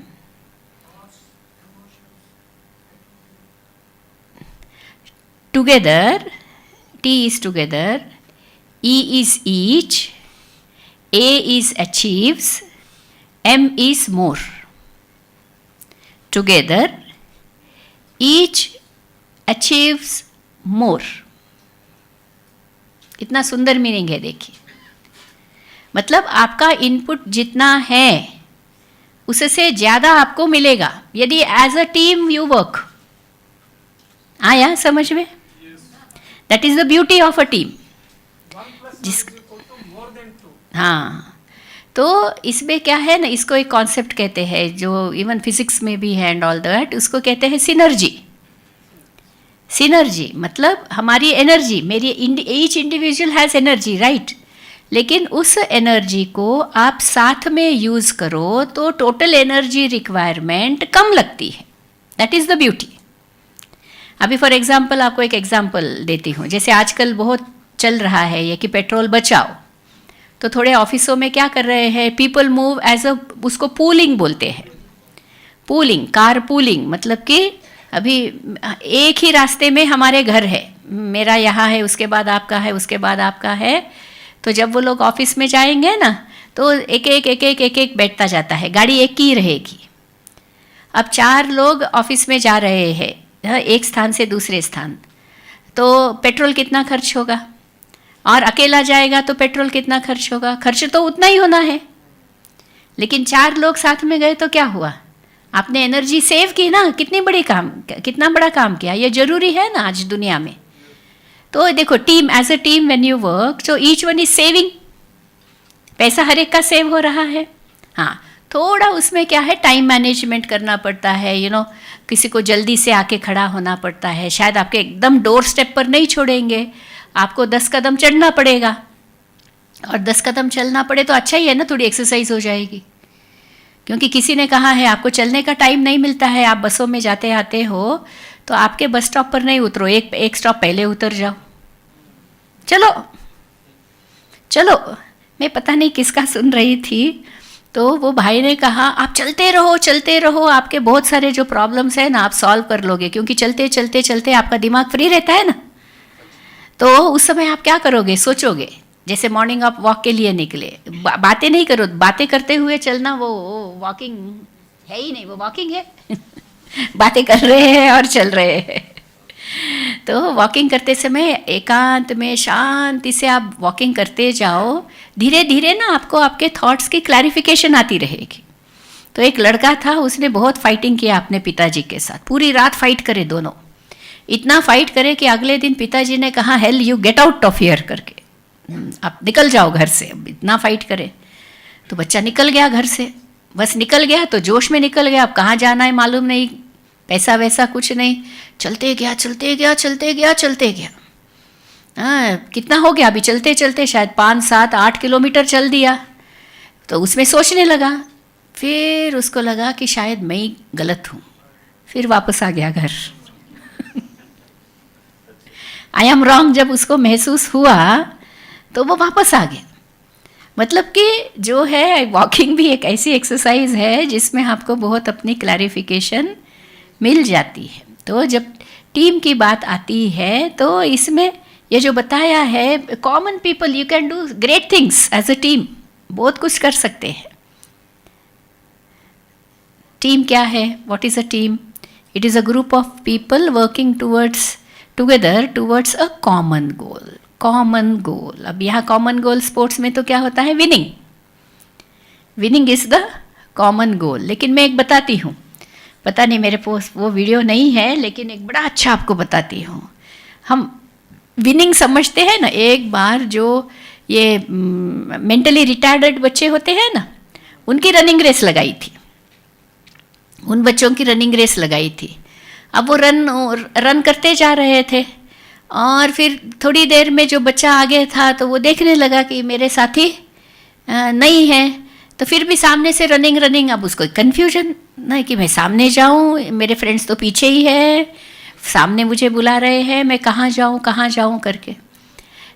Together, T is together, E is each, A is achieves, M is more. Together, each achieves more. कितना सुंदर मीनिंग है देखिए। मतलब आपका इनपुट जितना है उससे ज़्यादा आपको मिलेगा यदि as a team you work. आया समझ में? That is the beauty of a team. हाँ, तो इसमें क्या है ना, इसको एक कॉन्सेप्ट कहते हैं जो इवन फिजिक्स में भी है एंड ऑल दैट, उसको कहते हैं सिनर्जी। सिनर्जी मतलब हमारी एनर्जी, मेरी each individual has energy, right, लेकिन उस एनर्जी को आप साथ में यूज़ करो तो टोटल एनर्जी रिक्वायरमेंट कम लगती है. That is the beauty. अभी फॉर एग्जांपल आपको एक एग्जांपल देती हूँ. जैसे आजकल बहुत चल रहा है ये कि पेट्रोल बचाओ, तो थोड़े ऑफिसों में क्या कर रहे हैं, पीपल मूव एज अ, उसको पूलिंग बोलते हैं. पूलिंग, कार पूलिंग, मतलब कि अभी एक ही रास्ते में हमारे घर है, मेरा यहाँ है, उसके बाद आपका है, उसके बाद आपका है. तो जब वो लोग ऑफिस में जाएंगे ना तो एक एक बैठता जाता है, गाड़ी एक ही रहेगी. अब 4 लोग ऑफिस में जा रहे हैं एक स्थान से दूसरे स्थान, तो पेट्रोल कितना खर्च होगा, और अकेला जाएगा तो पेट्रोल कितना खर्च होगा, खर्च तो उतना ही होना है. लेकिन 4 लोग साथ में गए तो क्या हुआ, आपने एनर्जी सेव की ना, कितना बड़ा काम किया. ये जरूरी है ना आज दुनिया में. तो देखो team, as a team when you work, so each one is saving. पैसा हर एक का सेव हो रहा है. हाँ, थोड़ा उसमें क्या है, टाइम मैनेजमेंट करना पड़ता है. किसी को जल्दी से आके खड़ा होना पड़ता है, शायद आपके एकदम डोर स्टेप पर नहीं छोड़ेंगे, आपको 10 कदम चढ़ना पड़ेगा. और 10 कदम चलना पड़े तो अच्छा ही है ना, थोड़ी एक्सरसाइज हो जाएगी. क्योंकि किसी ने कहा है आपको चलने का टाइम नहीं मिलता है, आप बसों में जाते आते हो, तो आपके बस स्टॉप पर नहीं उतरो, एक स्टॉप पहले उतर जाओ. चलो. मैं पता नहीं किसका सुन रही थी, तो वो भाई ने कहा आप चलते रहो, आपके बहुत सारे जो प्रॉब्लम्स हैं ना आप सॉल्व कर लोगे, क्योंकि चलते चलते चलते आपका दिमाग फ्री रहता है ना. तो उस समय आप क्या करोगे, सोचोगे. जैसे मॉर्निंग आप वॉक के लिए निकले, बातें नहीं करो, बातें करते हुए चलना वो वॉकिंग है ही नहीं, वो वॉकिंग है. बातें कर रहे हैं और चल रहे हैं. तो वॉकिंग करते समय एकांत में शांति से आप वॉकिंग करते जाओ, धीरे धीरे ना आपको आपके थॉट्स की क्लैरिफिकेशन आती रहेगी. तो एक लड़का था, उसने बहुत फाइटिंग किया अपने पिताजी के साथ, पूरी रात फाइट करे दोनों. इतना फाइट करे कि अगले दिन पिताजी ने कहा hello you get out of here करके, आप निकल जाओ घर से. अब इतना फाइट करे तो बच्चा निकल गया घर से, बस निकल गया तो जोश में निकल गया. अब कहाँ जाना है मालूम नहीं, पैसा वैसा कुछ नहीं, चलते गया. कितना हो गया, अभी चलते चलते शायद 5, 7, 8 किलोमीटर चल दिया. तो उसमें सोचने लगा, फिर उसको लगा कि शायद मैं ही गलत हूँ, फिर वापस आ गया घर. आई एम रॉन्ग जब उसको महसूस हुआ तो वो वापस आ गया. मतलब कि जो है वॉकिंग भी एक ऐसी एक्सरसाइज है जिसमें आपको बहुत अपनी क्लैरिफिकेशन मिल जाती है. तो जब टीम की बात आती है तो इसमें ये जो बताया है, common people you can do great things as a team, बहुत कुछ कर सकते हैं. टीम क्या है, what is a team? It is a group of people working together towards a common goal. अब यहाँ कॉमन गोल स्पोर्ट्स में तो क्या होता है, winning is the common goal. लेकिन मैं एक बताती हूँ, पता नहीं मेरे पास वो वीडियो नहीं है, लेकिन एक बड़ा अच्छा आपको बताती हूँ. हम विनिंग समझते हैं ना, एक बार जो ये मेंटली रिटार्डेड बच्चे होते हैं ना, उनकी रनिंग रेस लगाई थी, उन बच्चों की रनिंग रेस लगाई थी. अब वो रन करते जा रहे थे, और फिर थोड़ी देर में जो बच्चा आगे था तो वो देखने लगा कि मेरे साथी नहीं है, तो फिर भी सामने से रनिंग. अब उसको कन्फ्यूजन नहीं कि मैं सामने जाऊं, मेरे फ्रेंड्स तो पीछे ही है, सामने मुझे बुला रहे हैं, मैं कहाँ जाऊं करके.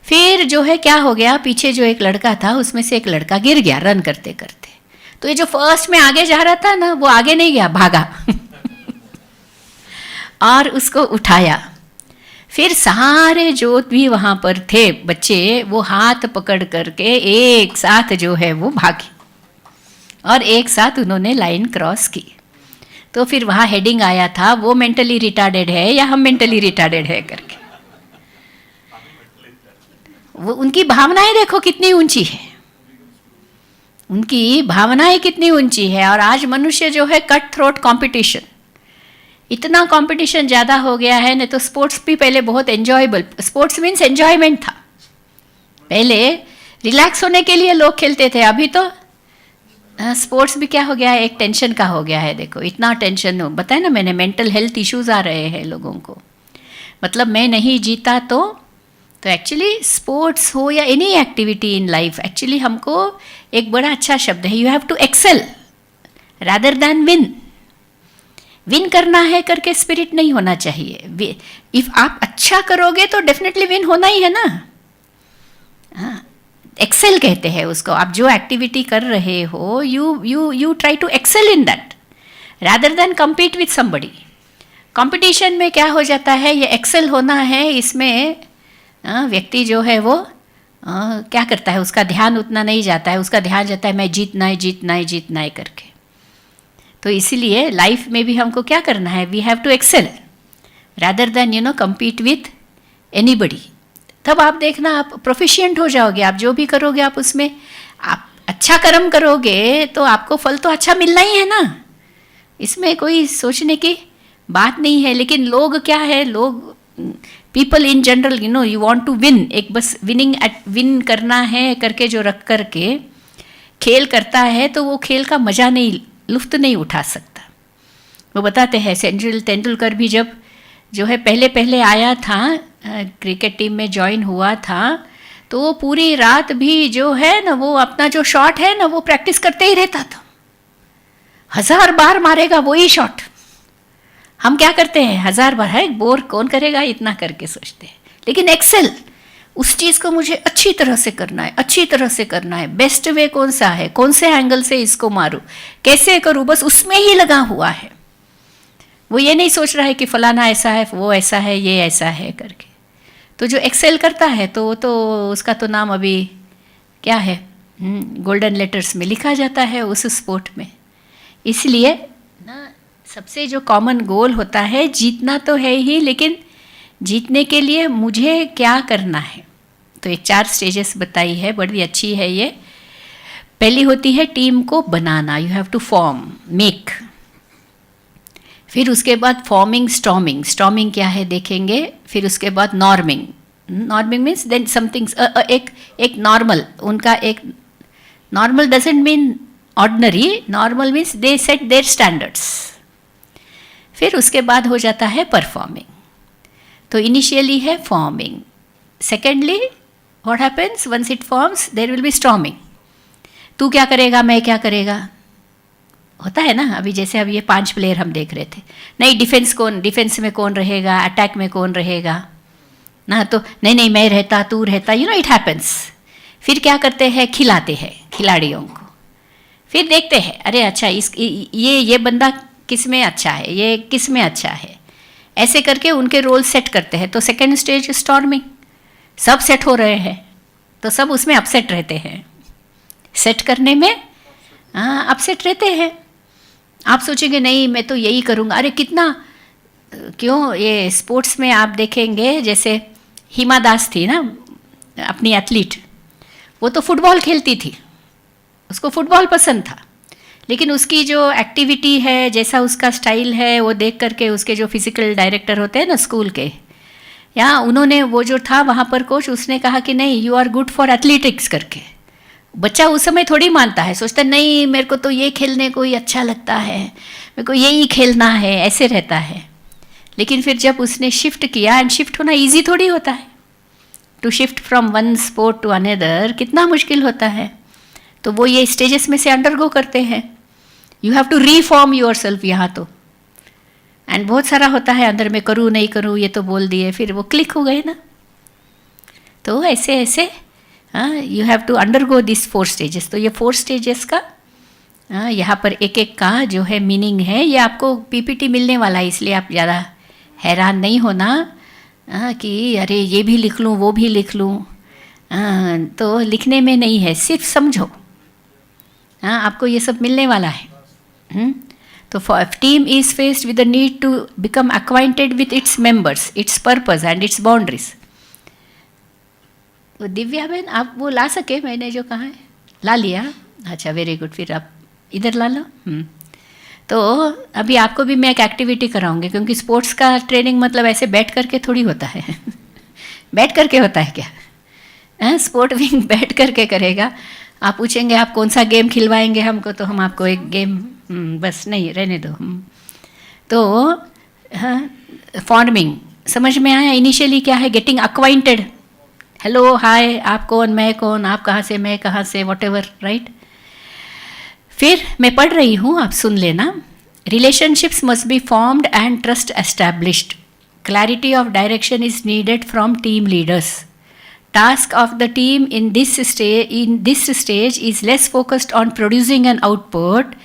फिर जो है क्या हो गया, पीछे जो एक लड़का था उसमें से एक लड़का गिर गया रन करते करते. तो ये जो फर्स्ट में आगे जा रहा था ना, वो आगे नहीं गया, भागा. और उसको उठाया. फिर सारे जो भी वहाँ पर थे बच्चे, वो हाथ पकड़ करके एक साथ जो है वो भागे, और एक साथ उन्होंने लाइन क्रॉस की. तो फिर वहाँ हेडिंग आया था, वो मेंटली रिटार्डेड है या हम मेंटली रिटार्डेड है करके. वो उनकी भावनाएं देखो कितनी ऊंची है, उनकी भावनाएं कितनी ऊंची है. और आज मनुष्य जो है कट थ्रोट कंपटीशन, इतना कंपटीशन ज़्यादा हो गया है. नहीं तो स्पोर्ट्स भी पहले बहुत एंजॉयबल, स्पोर्ट्स मीन्स एंजॉयमेंट था. पहले रिलैक्स होने के लिए लोग खेलते थे, अभी तो स्पोर्ट्स भी क्या हो गया है, एक टेंशन का हो गया है. देखो इतना टेंशन हो, बताया ना मैंने, मेंटल हेल्थ इश्यूज आ रहे हैं लोगों को. मतलब मैं नहीं जीता तो तो एक्चुअली स्पोर्ट्स हो या any activity in life, actually हमको एक बड़ा अच्छा शब्द है, you have to excel rather than win. Win करना है करके स्पिरिट नहीं होना चाहिए। इफ आप अच्छा करोगे तो डेफिनेटली विन होना ही है ना। हाँ, एक्सेल कहते हैं उसको। आप जो एक्टिविटी कर रहे हो, you try to excel in that rather than compete with somebody. Competition में क्या हो जाता है, ये एक्सेल होना है, इसमें व्यक्ति जो है वो क्या करता है, उसका ध्यान उतना नहीं जाता है, उसका ध्यान जाता है मैं जीतना है जीतना है जीतना है करके। तो इसीलिए लाइफ में भी हमको क्या करना है, we have to excel rather than compete with anybody. तब आप देखना आप प्रोफिशिएंट हो जाओगे। आप जो भी करोगे आप उसमें आप अच्छा कर्म करोगे तो आपको फल तो अच्छा मिलना ही है ना, इसमें कोई सोचने की बात नहीं है। लेकिन लोग क्या है, लोग people in general you want to win, एक बस विन करना है करके जो रख करके खेल करता है तो वो खेल का मज़ा नहीं, लुफ्त नहीं उठा सकता। वो बताते हैं सचिन तेंदुलकर भी जब जो है पहले आया था, क्रिकेट टीम में ज्वाइन हुआ था, तो वो पूरी रात भी जो है ना वो अपना जो शॉट है ना वो प्रैक्टिस करते ही रहता था। 1000 बार मारेगा वही शॉट। हम क्या करते हैं 1000 बार है, बोर कौन करेगा इतना करके सोचते हैं। लेकिन एक्सेल उस चीज़ को मुझे अच्छी तरह से करना है, अच्छी तरह से करना है, बेस्ट वे कौन सा है, कौन से एंगल से इसको मारूं, कैसे करूं, बस उसमें ही लगा हुआ है। वो ये नहीं सोच रहा है कि फलाना ऐसा है, वो ऐसा है, ये ऐसा है करके। तो जो एक्सेल करता है तो वो तो उसका तो नाम अभी क्या है, गोल्डन लेटर्स में लिखा जाता है उस स्पोर्ट में। इसलिए ना सबसे जो कॉमन गोल होता है, जीतना तो है ही, लेकिन जीतने के लिए मुझे क्या करना है। तो एक 4 स्टेजेस बताई है, बड़ी अच्छी है ये। पहली होती है टीम को बनाना, you have to form, make. फिर उसके बाद फॉर्मिंग, स्टॉर्मिंग। स्टॉर्मिंग क्या है देखेंगे। फिर उसके बाद norming. Norming means then something, एक नॉर्मल, उनका एक normal doesn't mean ordinary, normal means they set their standards. फिर उसके बाद हो जाता है परफॉर्मिंग। तो इनिशियली है forming, secondly what happens once it forms there will be storming. तू क्या करेगा, मैं क्या करेगा, होता है ना। अभी जैसे अब ये 5 प्लेयर हम देख रहे थे, नहीं डिफेंस में कौन रहेगा, अटैक में कौन रहेगा ना, तो नहीं मैं रहता, तू रहता, इट हैपेंस। फिर क्या करते हैं, खिलाते हैं खिलाड़ियों को। फिर देखते हैं अरे अच्छा ये बंदा किस में अच्छा है, ये किस में अच्छा है, ऐसे करके उनके रोल सेट करते हैं। तो सेकेंड स्टेज स्टॉर्मिंग, सब सेट हो रहे हैं तो सब उसमें अपसेट रहते हैं, सेट करने में अपसेट रहते हैं। आप सोचेंगे नहीं मैं तो यही करूँगा, अरे कितना क्यों। ये स्पोर्ट्स में आप देखेंगे जैसे हिमा दास थी ना, अपनी एथलीट, वो तो फुटबॉल खेलती थी, उसको फुटबॉल पसंद था, लेकिन उसकी जो एक्टिविटी है, जैसा उसका स्टाइल है, वो देख करके उसके जो फिजिकल डायरेक्टर होते हैं ना स्कूल के, या उन्होंने वो जो था वहाँ पर कोच, उसने कहा कि नहीं you are good for athletics करके। बच्चा उस समय थोड़ी मानता है, सोचता नहीं मेरे को तो ये खेलने को ही अच्छा लगता है, मेरे को यही खेलना है, ऐसे रहता है। लेकिन फिर जब उसने शिफ्ट किया, एंड शिफ्ट होना इजी थोड़ी होता है, to shift from one sport to another कितना मुश्किल होता है। तो वो ये स्टेजेस में से अंडरगो करते हैं। You have to reform yourself यहाँ तो, एंड बहुत सारा होता है अंदर में, करूँ नहीं करूँ ये तो बोल दिए, फिर वो क्लिक हो गए ना। तो ऐसे ऐसे you have to undergo this 4 stages. तो ये 4 स्टेजेस का यहाँ पर एक एक का जो है मीनिंग है। ये आपको पीपीटी मिलने वाला है, इसलिए आप ज़्यादा हैरान नहीं होना कि अरे ये भी लिख लूँ वो भी लिख लूँ। तो लिखने में नहीं है, सिर्फ समझो। आपको ये सब मिलने वाला है। तो team is faced with the need to become acquainted with its members, its purpose and its boundaries. तो दिव्या बहन आप वो ला सके, मैंने जो कहा है ला लिया, अच्छा वेरी गुड, फिर आप इधर ला लो। तो अभी आपको भी मैं एक एक्टिविटी कराऊंगी, क्योंकि स्पोर्ट्स का ट्रेनिंग मतलब ऐसे बैठ करके थोड़ी होता है बैठ करके होता है क्या, स्पोर्ट विंग बैठ करके करेगा। आप पूछेंगे आप कौन सा गेम खिलवाएंगे हमको, तो हम आपको एक गेम बस नहीं रहने दो। तो फॉर्मिंग समझ में आया। इनिशियली क्या है, गेटिंग अक्वाइंटेड, हेलो हाय, आप कौन मैं कौन, आप कहाँ से मैं कहाँ से, वॉट एवर, राइट. फिर मैं पढ़ रही हूँ, आप सुन लेना. Relationships must be formed and trust established. Clarity of direction is needed from team leaders. Task of the team in this stage is less focused on producing an output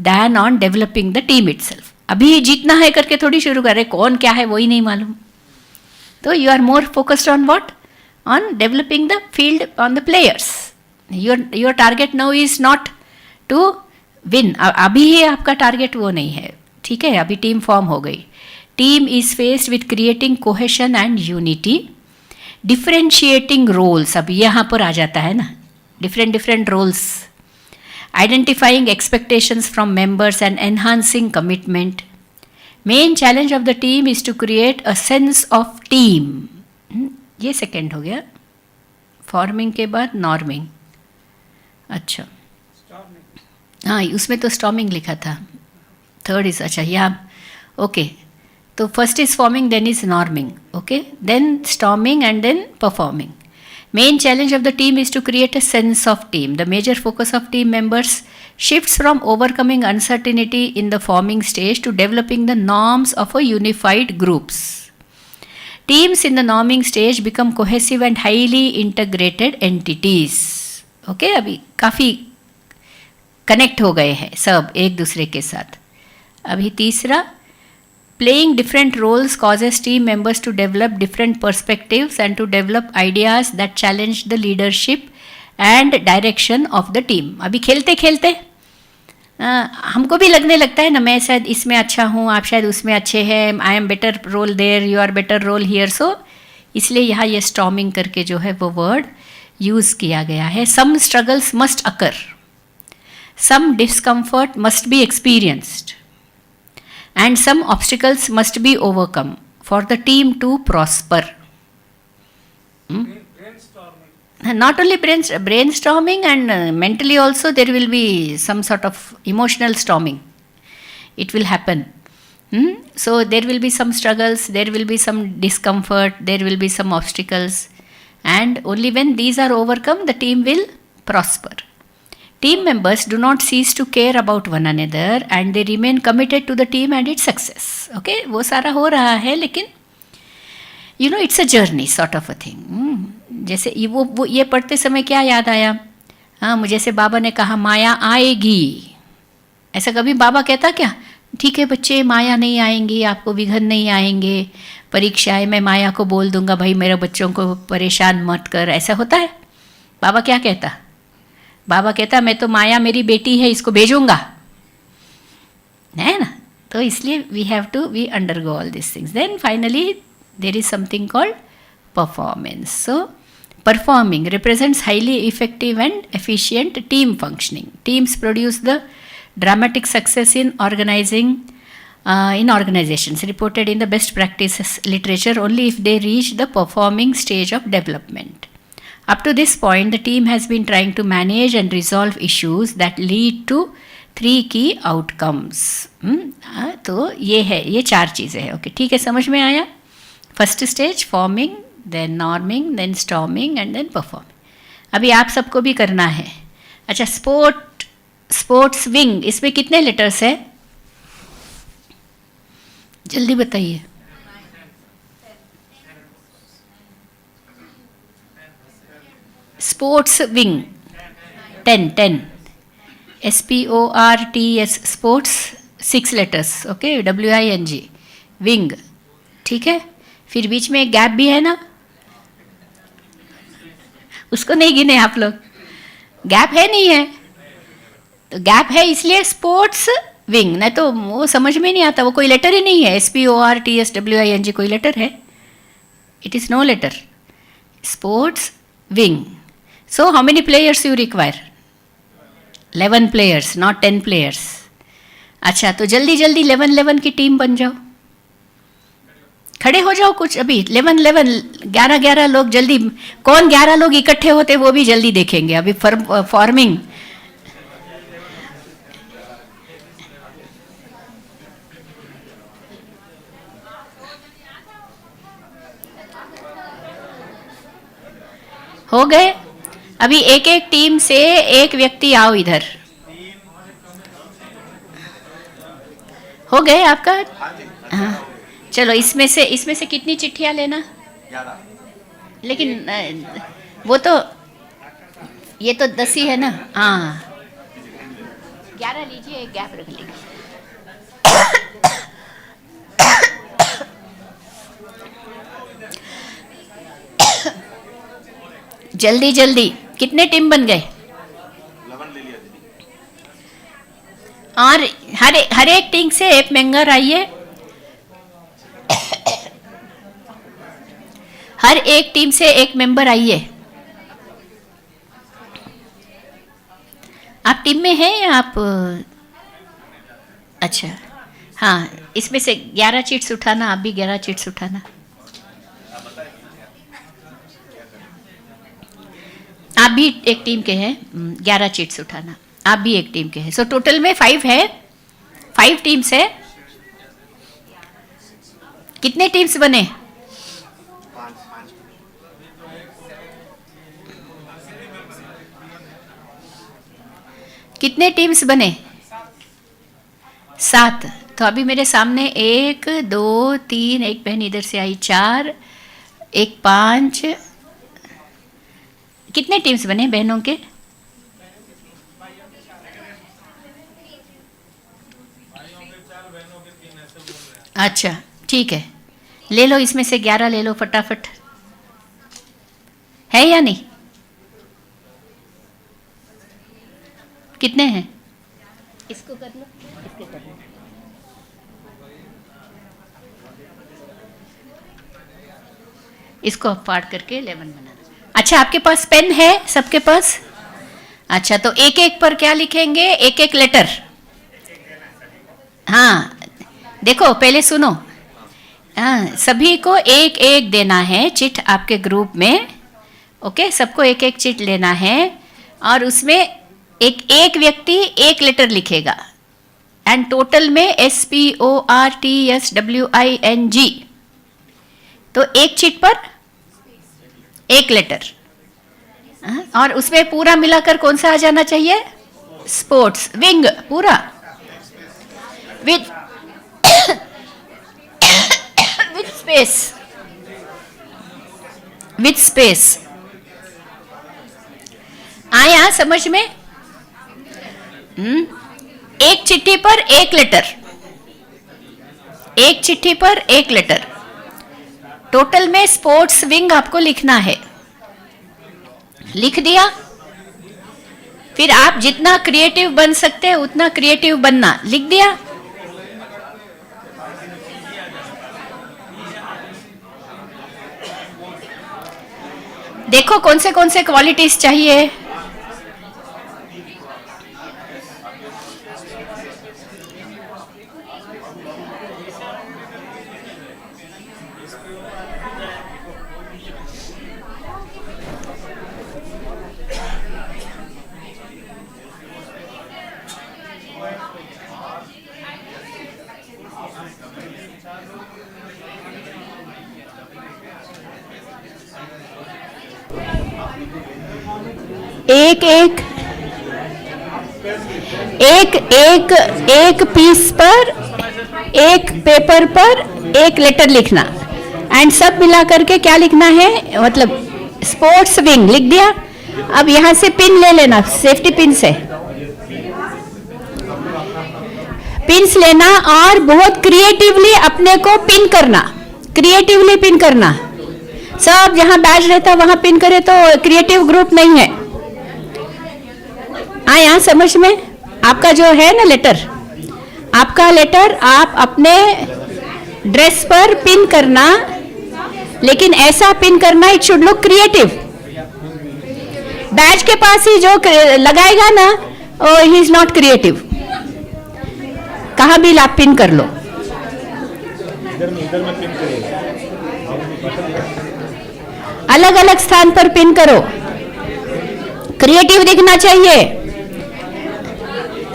than on developing the team itself. अभी जीतना है करके थोड़ी शुरू कर रहे, कौन क्या है वही नहीं मालूम. तो you are more focused on what? On developing the field, on the players. Your target now is not to win. अभी ही आपका टारगेट वो नहीं है, ठीक है. अभी टीम फॉर्म हो गई. Team is faced with creating cohesion and unity. Differentiating roles, अब यहाँ पर आ जाता है ना, different roles. Identifying expectations from members and enhancing commitment. Main challenge of the team is to create a sense of team. ये second हो गया. फॉर्मिंग के बाद नॉर्मिंग. अच्छा हाँ, उसमें तो स्टॉर्मिंग लिखा था. थर्ड इज, अच्छा यहाँ ओके. तो first is forming, then is norming, okay, then storming and then performing. Main challenge of the team is to create a sense of team. The major focus of team members shifts from overcoming uncertainty in the forming stage to developing the norms of a unified groups. Teams in the norming stage become cohesive and highly integrated entities. Okay, अभी काफ़ी connect हो गए हैं सब एक दूसरे के साथ. अभी तीसरा, playing different roles causes team members to develop different perspectives and to develop ideas that challenge the leadership and direction of the team. अभी खेलते खेलते हमको भी लगने लगता है ना, मैं शायद इसमें अच्छा हूँ, आप शायद उसमें अच्छे हैं, I am better role there, you are better role here. So इसलिए यहाँ ये स्टॉर्मिंग करके जो है वो वर्ड यूज़ किया गया है. Some struggles must occur, some discomfort must be experienced and some obstacles must be overcome for the team to prosper. Not only brainstorming and mentally also there will be some sort of emotional storming. It will happen. So there will be some struggles, there will be some discomfort, there will be some obstacles, and only when these are overcome the team will prosper. Team members do not cease to care about one another and they remain committed to the team and its success. Okay, वो सारा हो रहा है, लेकिन you know it's a journey sort of a thing. जैसे वो ये पढ़ते समय क्या याद आया, हाँ मुझे से बाबा ने कहा माया आएगी. ऐसा कभी बाबा कहता क्या, ठीक है बच्चे माया नहीं आएंगी, आपको विघ्न नहीं आएंगे, परीक्षाएं मैं माया को बोल दूंगा भाई मेरे बच्चों को परेशान मत कर, ऐसा होता है? बाबा क्या कहता? बाबा कहता मैं तो माया मेरी बेटी है, इसको भेजूंगा, है ना. तो इसलिए we have to we undergo all this things. Then finally there is something called performance. So performing represents highly effective and efficient team functioning. Teams produce the dramatic success in organizations reported in the best practices literature only if they reach the performing stage of development. Up to this point the team has been trying to manage and resolve issues that lead to 3 key outcomes. तो ये है, ये 4 चीज़ें हैं. Okay ठीक है, समझ में आया? First stage forming, then norming, then storming and then performing. अभी आप सबको भी करना है. अच्छा, स्पोर्ट्स विंग, इसमें कितने लेटर्स है? जल्दी बताइए. Sports wing 10 SPORTS sports 6 letters. Okay, WING wing, ठीक है. फिर बीच में एक गैप भी है ना, उसको नहीं गिने आप लोग. गैप है नहीं है, तो गैप है इसलिए स्पोर्ट्स विंग. नहीं तो वो समझ में नहीं आता, वो कोई लेटर ही नहीं है. SPORTS WING कोई लेटर है? It is no letter. Sports wing. So how many players you require? 11 players, not 10 players. अच्छा, तो जल्दी जल्दी 11 की टीम बन जाओ, खड़े हो जाओ. कुछ अभी 11 लोग जल्दी. कौन 11 लोग इकट्ठे होते वो भी जल्दी देखेंगे. अभी फॉर्मिंग. हो गए? अभी एक एक टीम से एक व्यक्ति आओ इधर। हो गए आपका? हाँ, चलो इसमें से कितनी चिट्ठियां लेना? 11। लेकिन वो तो ये तो 10 ही है ना। हाँ, 11 लीजिए, एक गैप रख लीजिए। जल्दी जल्दी, कितने टीम बन गए? 11 ले लिया दीदी। और हर एक टीम से एक मेंबर आइए। हर एक टीम से एक मेंबर आइए। आप टीम में हैं या आप? अच्छा, हाँ, इसमें से 11 चिट्स उठाना। आप भी 11 चिट्स उठाना। आप भी एक टीम के हैं, 11 चिट्स उठाना। आप भी एक टीम के हैं। सो टोटल में 5 है, 5 टीम्स है। कितने टीम्स बने? 5। कितने टीम्स बने? 7। तो अभी मेरे सामने 1 2 3, एक बहन इधर से आई 4, एक 5। कितने टीम्स बने बहनों के? अच्छा, ठीक है, ले लो इसमें से 11 ले लो फटाफट। है या नहीं? कितने हैं? इसको कर लो, इसको कर लो। इसको फाड़ करके 11 बनाना। अच्छा, आपके पास पेन है सबके पास? अच्छा, तो एक एक पर क्या लिखेंगे? एक एक लेटर। हाँ, देखो पहले सुनो। हाँ, सभी को एक एक देना है चिट आपके ग्रुप में। ओके, सबको एक एक चिट लेना है और उसमें एक व्यक्ति एक लेटर लिखेगा। एंड टोटल में SPORTSWING। तो एक चिट पर एक लेटर। और उसमें पूरा मिलाकर कौन सा आ जाना चाहिए? स्पोर्ट्स विंग पूरा विद विद स्पेस। आया समझ में? एक चिट्ठी पर एक लेटर, एक चिट्ठी पर एक लेटर। टोटल में स्पोर्ट्स विंग आपको लिखना है। लिख दिया? फिर आप जितना क्रिएटिव बन सकते हैं उतना क्रिएटिव बनना। लिख दिया? देखो कौन से क्वालिटीज चाहिए। एक पीस पर, एक पेपर पर एक लेटर लिखना। एंड सब मिला करके क्या लिखना है? मतलब स्पोर्ट्स विंग लिख दिया। अब यहां से पिन ले लेना, सेफ्टी पिन से पिन्स लेना और बहुत क्रिएटिवली अपने को पिन करना। क्रिएटिवली पिन करना। सब जहां बैच रहता वहां पिन करे तो क्रिएटिव ग्रुप नहीं है। आया समझ में? आपका जो है ना लेटर, आपका लेटर आप अपने ड्रेस पर पिन करना, लेकिन ऐसा पिन करना it should look creative. Batch के पास ही जो लगाएगा ना, ही इज नॉट क्रिएटिव। कहाँ भी आप पिन कर लो। अलग अलग स्थान पर पिन करो, क्रिएटिव दिखना चाहिए।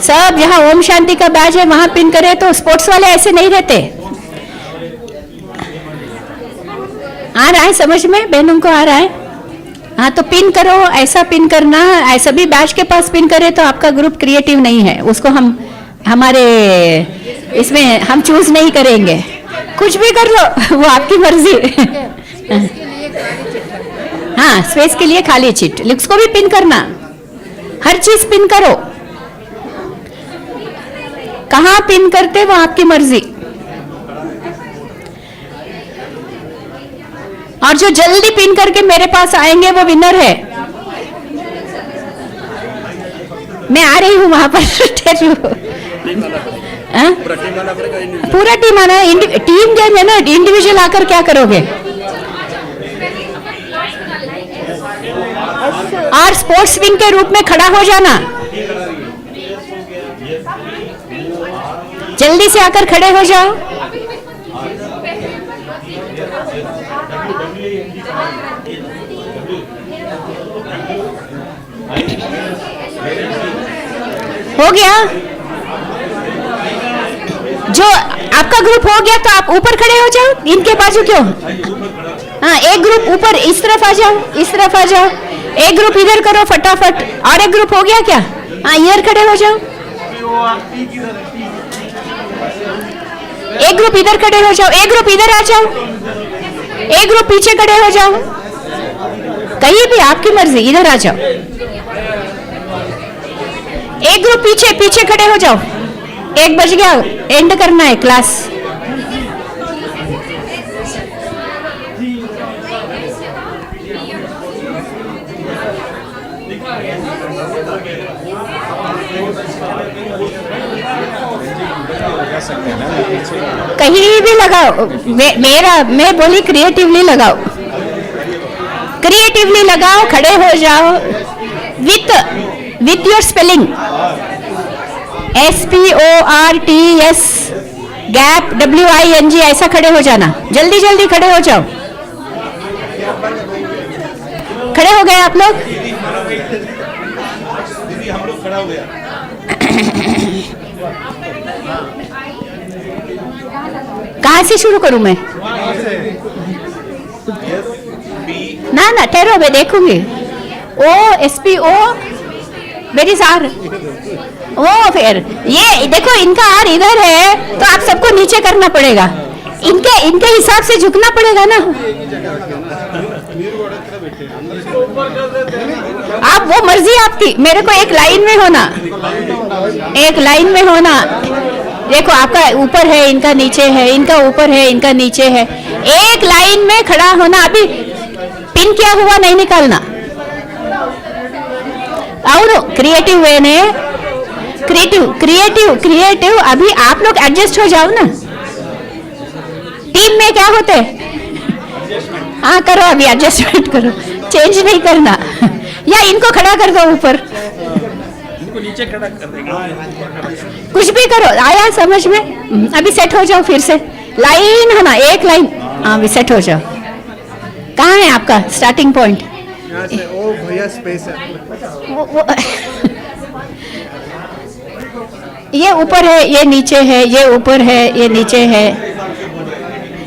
सब जहां ओम शांति का बैच है वहां पिन करे तो स्पोर्ट्स वाले ऐसे नहीं रहते। आ रहा है समझ में? बहनों को आ रहा है? हाँ तो पिन करो, ऐसा पिन करना, ऐसा भी बैच के पास पिन करे तो आपका ग्रुप क्रिएटिव नहीं है, उसको हम हमारे इसमें हम चूज नहीं करेंगे। कुछ भी कर लो वो आपकी मर्जी। हाँ स्पेस के लिए खाली चिट, उसको भी पिन करना, हर चीज पिन करो, कहाँ पिन करते वो आपकी मर्जी। और जो जल्दी पिन करके मेरे पास आएंगे वो विनर है। मैं आ रही हूँ वहां पर। पूरा टीम आना है, टीम गेम है ना, इंडिविजुअल आकर क्या करोगे। और स्पोर्ट्स विंग के रूप में खड़ा हो जाना, जल्दी से आकर खड़े हो जाओ। हो गया, जो आपका ग्रुप हो गया तो आप ऊपर खड़े हो जाओ, इनके बाजू क्यों। हाँ एक ग्रुप ऊपर इस तरफ आ जाओ, इस तरफ आ जाओ, एक ग्रुप इधर करो फटाफट। और एक ग्रुप हो गया क्या, हाँ इधर खड़े हो जाओ, एक ग्रुप इधर खड़े हो जाओ, एक ग्रुप इधर आ जाओ, एक ग्रुप पीछे खड़े हो जाओ, कहीं भी आपकी मर्जी, इधर आ जाओ। एक ग्रुप पीछे पीछे खड़े हो जाओ। 1 बज गया, एंड करना है क्लास। कहीं भी लगाओ, मैं बोली क्रिएटिवली लगाओ, क्रिएटिवली लगाओ, खड़े हो जाओ with your spelling, SPORTS gap WING, ऐसा खड़े हो जाना, जल्दी जल्दी खड़े हो जाओ। खड़े हो गए आप लोग। हम लोग खड़ा हो गया। कहाँ से शुरू करूं मैं। ना ना ठहरो, मैं देखूंगी। OSPO मेरी सार, ओ फिर ये देखो इनका आर इधर है तो आप सबको नीचे करना पड़ेगा, इनके हिसाब से झुकना पड़ेगा ना। आप वो मर्जी आपकी, मेरे को एक लाइन में होना, एक लाइन में होना। देखो आपका ऊपर है, इनका नीचे है, इनका ऊपर है, इनका नीचे है, एक लाइन में खड़ा होना। अभी पिन किया हुआ नहीं निकालना। और क्रिएटिव वे ने क्रिएटिव अभी आप लोग एडजस्ट हो जाओ ना। टीम में क्या होते हैं, हाँ करो अभी एडजस्टमेंट करो, चेंज नहीं करना। या इनको खड़ा कर दो ऊपर, इनको नीचे खड़ा कर देंगे, कुछ भी करो। आया समझ में। अभी सेट हो जाओ फिर से, लाइन है ना, एक लाइन। हाँ अभी सेट हो जाओ। कहाँ है आपका स्टार्टिंग पॉइंट। यहाँ से ओ भैया स्पेस है। ये ऊपर है, ये नीचे है, ये ऊपर है, ये नीचे है।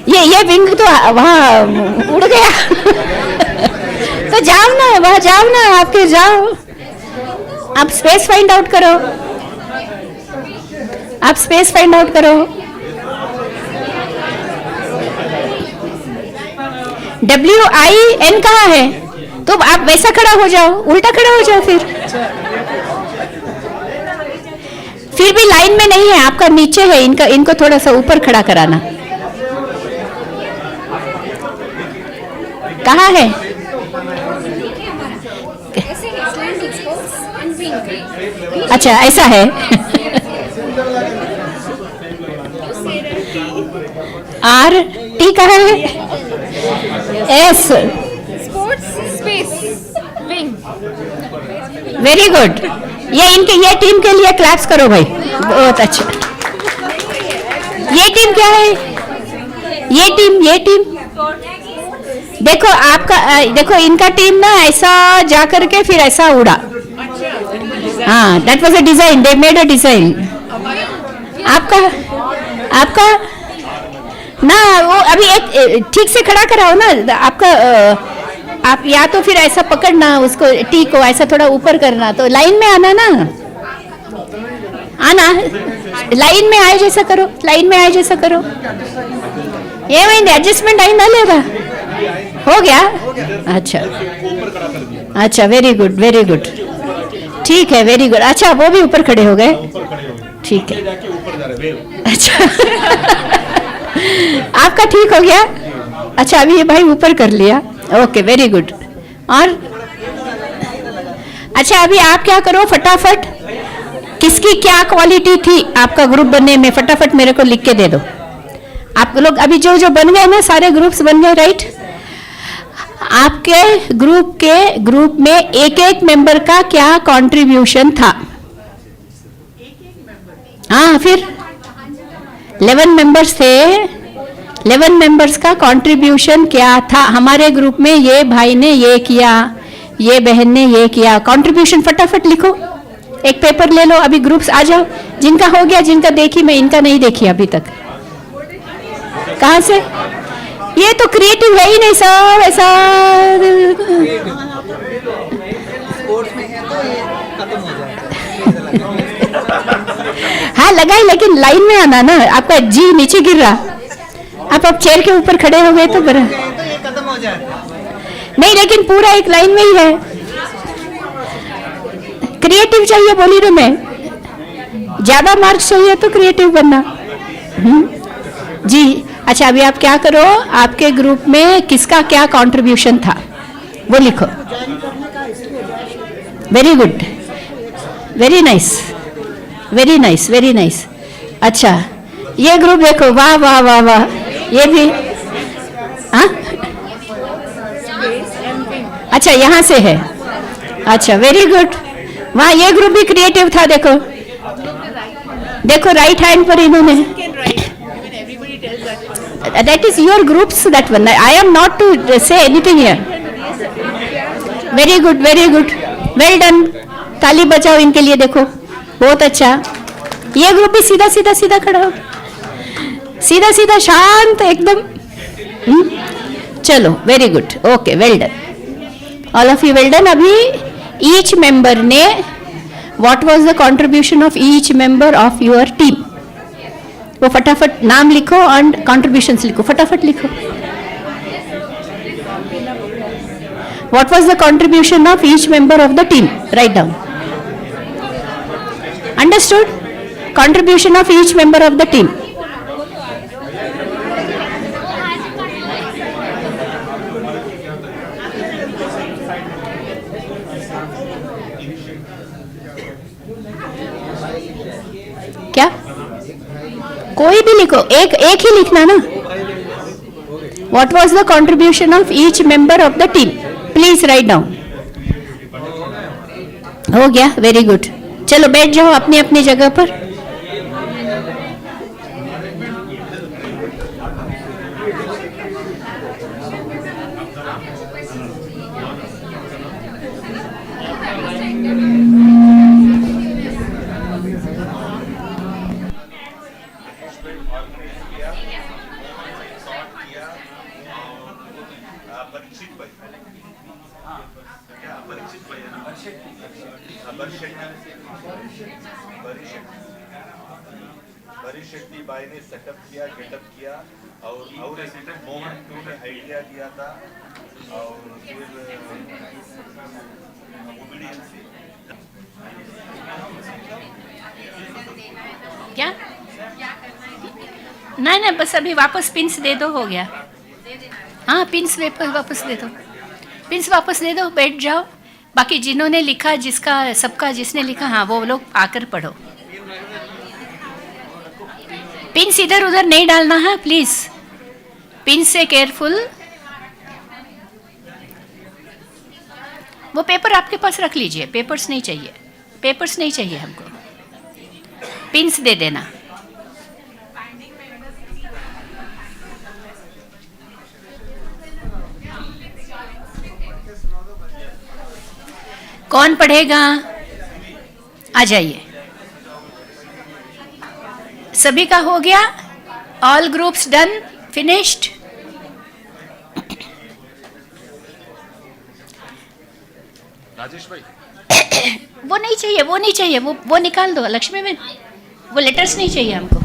ये विंग तो वहाँ उड़ गया। तो जाओ ना, वहाँ जाओ ना, आपके जाओ। आप स्पेस फाइंड आउट करो, आप स्पेस फाइंड आउट करो। WIN कहाँ है, तो आप वैसा खड़ा हो जाओ, उल्टा खड़ा हो जाओ। फिर भी लाइन में नहीं है, आपका नीचे है, इनको थोड़ा सा ऊपर खड़ा कराना। कहाँ है, अच्छा ऐसा है। RT कहाँ है, S वेरी गुड। ये टीम के लिए क्लैप्स करो भाई, बहुत अच्छा। ये टीम क्या है, ये टीम देखो आपका, देखो इनका टीम ना ऐसा जा करके फिर ऐसा उड़ा। हाँ that was a design, they made a design. आपका ना वो अभी एक ठीक से खड़ा कराओ ना। आपका आप या तो फिर ऐसा पकड़ना उसको, टी को ऐसा थोड़ा ऊपर करना, तो लाइन में आना ना, आना लाइन में आए जैसा करो, लाइन में आए जैसा करो। ये वही एडजस्टमेंट आई ना लेगा, हो गया? अच्छा अच्छा, वेरी गुड वेरी गुड, ठीक है, वेरी गुड। अच्छा वो भी ऊपर खड़े हो गए, ठीक है, अच्छा आपका ठीक हो गया। अच्छा अभी ये भाई ऊपर कर लिया, ओके वेरी गुड। और अच्छा अभी आप क्या करो, फटाफट किसकी क्या क्वालिटी थी आपका ग्रुप बनने में, फटाफट मेरे को लिख के दे दो। आप लोग अभी जो जो बन गए ना, सारे ग्रुप्स बन गए, राइट? आपके ग्रुप में एक एक मेंबर का क्या कंट्रीब्यूशन था? हाँ फिर 11 मेंबर्स थे, 11 मेंबर्स का कंट्रीब्यूशन क्या था? हमारे ग्रुप में ये भाई ने ये किया, ये बहन ने ये किया, कंट्रीब्यूशन फटाफट लिखो, एक पेपर ले लो, अभी ग्रुप्स आ जाओ। जिनका हो गया, जिनका देखी मैं, इनका नहीं देखी अभी तक। कहाँ से? ये तो क्रिएटिव है ही नहीं सब ऐसा। हाँ लगाई, लेकिन लाइन में आना ना, आपका जी नीचे गिर रहा, आप अब चेयर के ऊपर खड़े हो गए तो बड़ा खत्म हो जाए। नहीं, लेकिन पूरा एक लाइन में ही है। क्रिएटिव चाहिए बोली ना मैं, ज्यादा मार्क्स चाहिए तो क्रिएटिव बनना। जी अच्छा अभी आप क्या करो, आपके ग्रुप में किसका क्या कंट्रीब्यूशन था वो लिखो। Very good, very nice, very nice, very nice. अच्छा ये ग्रुप देखो, वाह वाह वाह वाह, ये भी हाँ अच्छा यहाँ से है, अच्छा वेरी गुड, वाह ये ग्रुप भी क्रिएटिव था। देखो देखो राइट हैंड पर इन्होंने, that is your groups, that one I am not to say anything here. Very good, very good, well done, ताली बजाओ इनके लिए। देखो बहुत अच्छा, ये ग्रुप भी सीधा सीधा सीधा खड़ा हो, सीधा सीधा शांत एकदम। चलो very good, okay well done, all of you well done. अभी ईच मेंबर ने, what was the contribution of each member of your team, वो फटाफट नाम लिखो और कंट्रीब्यूशंस लिखो, फटाफट लिखो। What was the contribution of each member of the team, write down. Understood? Contribution of each member of the team. क्या? कोई भी लिखो, एक एक ही लिखना ना। What was the contribution of each member of the team? Please write down. हो गया, वेरी गुड। चलो बैठ जाओ अपनी अपनी जगह पर। शेट्टी बाई ने सेटअप किया, गेटअप किया, और मोहन ने आइडिया दिया था, और फिर क्या? नहीं नहीं, बस अभी वापस पिंस दे दो, हो गया। हाँ पिंस वापस दे दो, पिंस वापस दे दो, बैठ जाओ। बाकी जिन्होंने लिखा, जिसका सबका जिसने लिखा, हाँ वो लोग आकर पढ़ो। पिंस इधर उधर नहीं डालना है प्लीज, पिन से केयरफुल। वो पेपर आपके पास रख लीजिए, पेपर्स नहीं चाहिए, पेपर्स नहीं चाहिए हमको, पिंस दे देना। कौन पढ़ेगा? आ जाइए। सभी का हो गया? All groups done, finished? Rajesh भाई वो नहीं चाहिए, वो नहीं चाहिए, वो निकाल दो लक्ष्मी बहन, वो लेटर्स नहीं चाहिए हमको।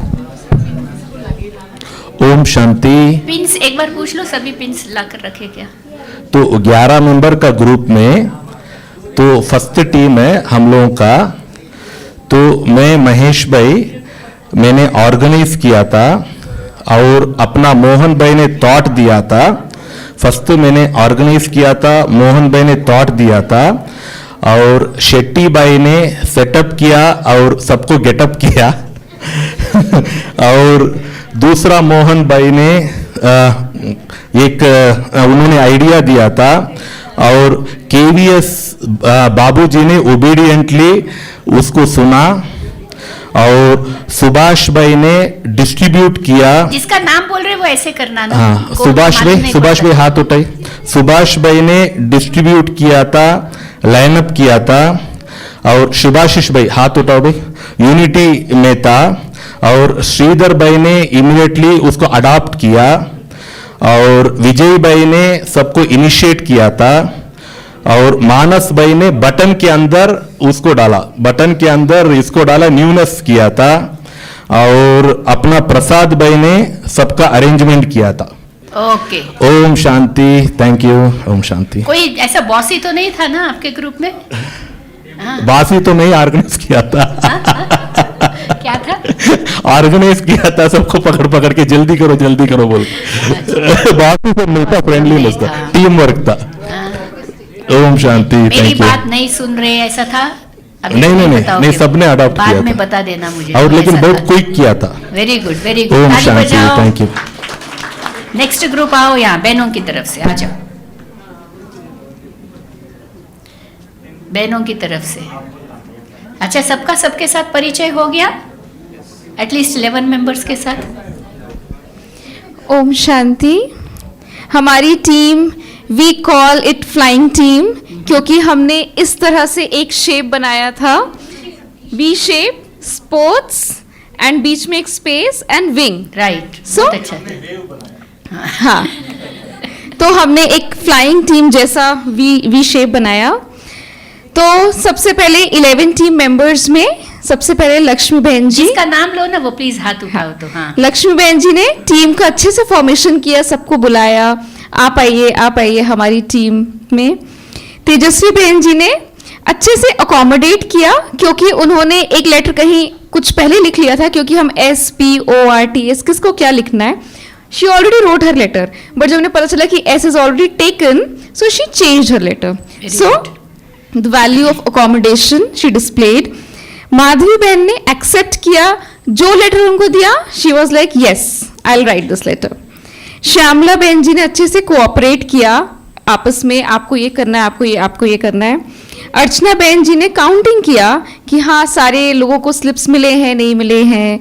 ओम शांति। पिंस एक बार पूछ लो, सभी पिंस ला कर रखे क्या? तो 11 मेंबर का ग्रुप में तो फर्स्ट टीम है हम लोगों का। तो मैं महेश भाई मैंने ऑर्गेनाइज किया था और अपना मोहन भाई ने थॉट दिया था। फर्स्ट मैंने ऑर्गेनाइज किया था, मोहन भाई ने थॉट दिया था और शेट्टी भाई ने सेटअप किया और सबको गेटअप किया और दूसरा मोहन भाई ने उन्होंने आइडिया दिया था और केवीएस बाबूजी ने ओबीडियंटली उसको सुना और सुभाष भाई ने डिस्ट्रीब्यूट किया। जिसका नाम बोल रहे वो ऐसे करना ना। हाँ, सुभाष भाई हाथ उठाई। सुभाष भाई ने डिस्ट्रीब्यूट किया था, लाइनअप किया था और सुभाषिष भाई हाथ उठाओ भाई, यूनिटी में था और श्रीधर भाई ने इमीडिएटली उसको अडॉप्ट किया और विजय भाई ने सबको इनिशिएट किया था और मानस भाई ने बटन के अंदर उसको डाला, बटन के अंदर इसको डाला, न्यूनेस किया था और अपना प्रसाद भाई ने सबका अरेंजमेंट किया था। ओके, ओम शांति, थैंक यू। ओम शांति। कोई ऐसा बॉसी तो नहीं था ना आपके ग्रुप में? बासी तो नहीं ऑर्गेनाइज किया था। क्या था? ऑर्गेनाइज किया था, सबको पकड़ पकड़ के जल्दी करो बोल। बासी तो नहीं था, फ्रेंडलीनेस था, टीम वर्क था। ओम शांति, मेरी थैंक यू। बात नहीं सुन रहे ऐसा था? अभी नहीं, सबने अडॉप्ट किया था। बाद में बता देना मुझे। और लेकिन बहुत क्विक किया था। Very good, very good. ओम शांति, थैंक यू। नेक्स्ट ग्रुप आओ, यहाँ बहनों की तरफ से आ जाओ, बहनों की तरफ से। अच्छा, सबका सबके साथ परिचय हो गया, एटलीस्ट 11 मेंबर्स के साथ। ओम शांति। हमारी team we call it flying team, क्योंकि हमने इस तरह से एक शेप बनाया था, वी शेप, स्पोर्ट्स एंड बीच में एक space and wing. Right, So- बहुत अच्छा। हाँ, तो हमने एक फ्लाइंग टीम जैसा वी शेप बनाया। तो सबसे पहले 11 टीम मेंबर्स में सबसे पहले लक्ष्मी बहन जी, जिसका नाम लो ना वो प्लीज हाथ उठाओ। तो हाँ, लक्ष्मी बहन जी ने टीम का अच्छे से फॉर्मेशन किया, सबको बुलाया, आप आइए हमारी टीम में। तेजस्वी बहन जी ने अच्छे से अकोमोडेट किया, क्योंकि उन्होंने एक लेटर कहीं कुछ पहले लिख लिया था, क्योंकि हम SPORTS किसको क्या लिखना है, she already wrote her letter, but जब उन्हें पता चला कि S is already taken, so she change her letter. So the value of accommodation she displayed. Madhavi बहन ने एक्सेप्ट किया जो लेटर उनको दिया, she was like yes I will write this letter. Shyamala बहन जी ने अच्छे से कोऑपरेट किया आपस में, आपको ये करना है, आपको ये करना है। अर्चना बहन जी ने काउंटिंग किया कि हाँ सारे लोगों को स्लिप्स मिले हैं नहीं मिले हैं,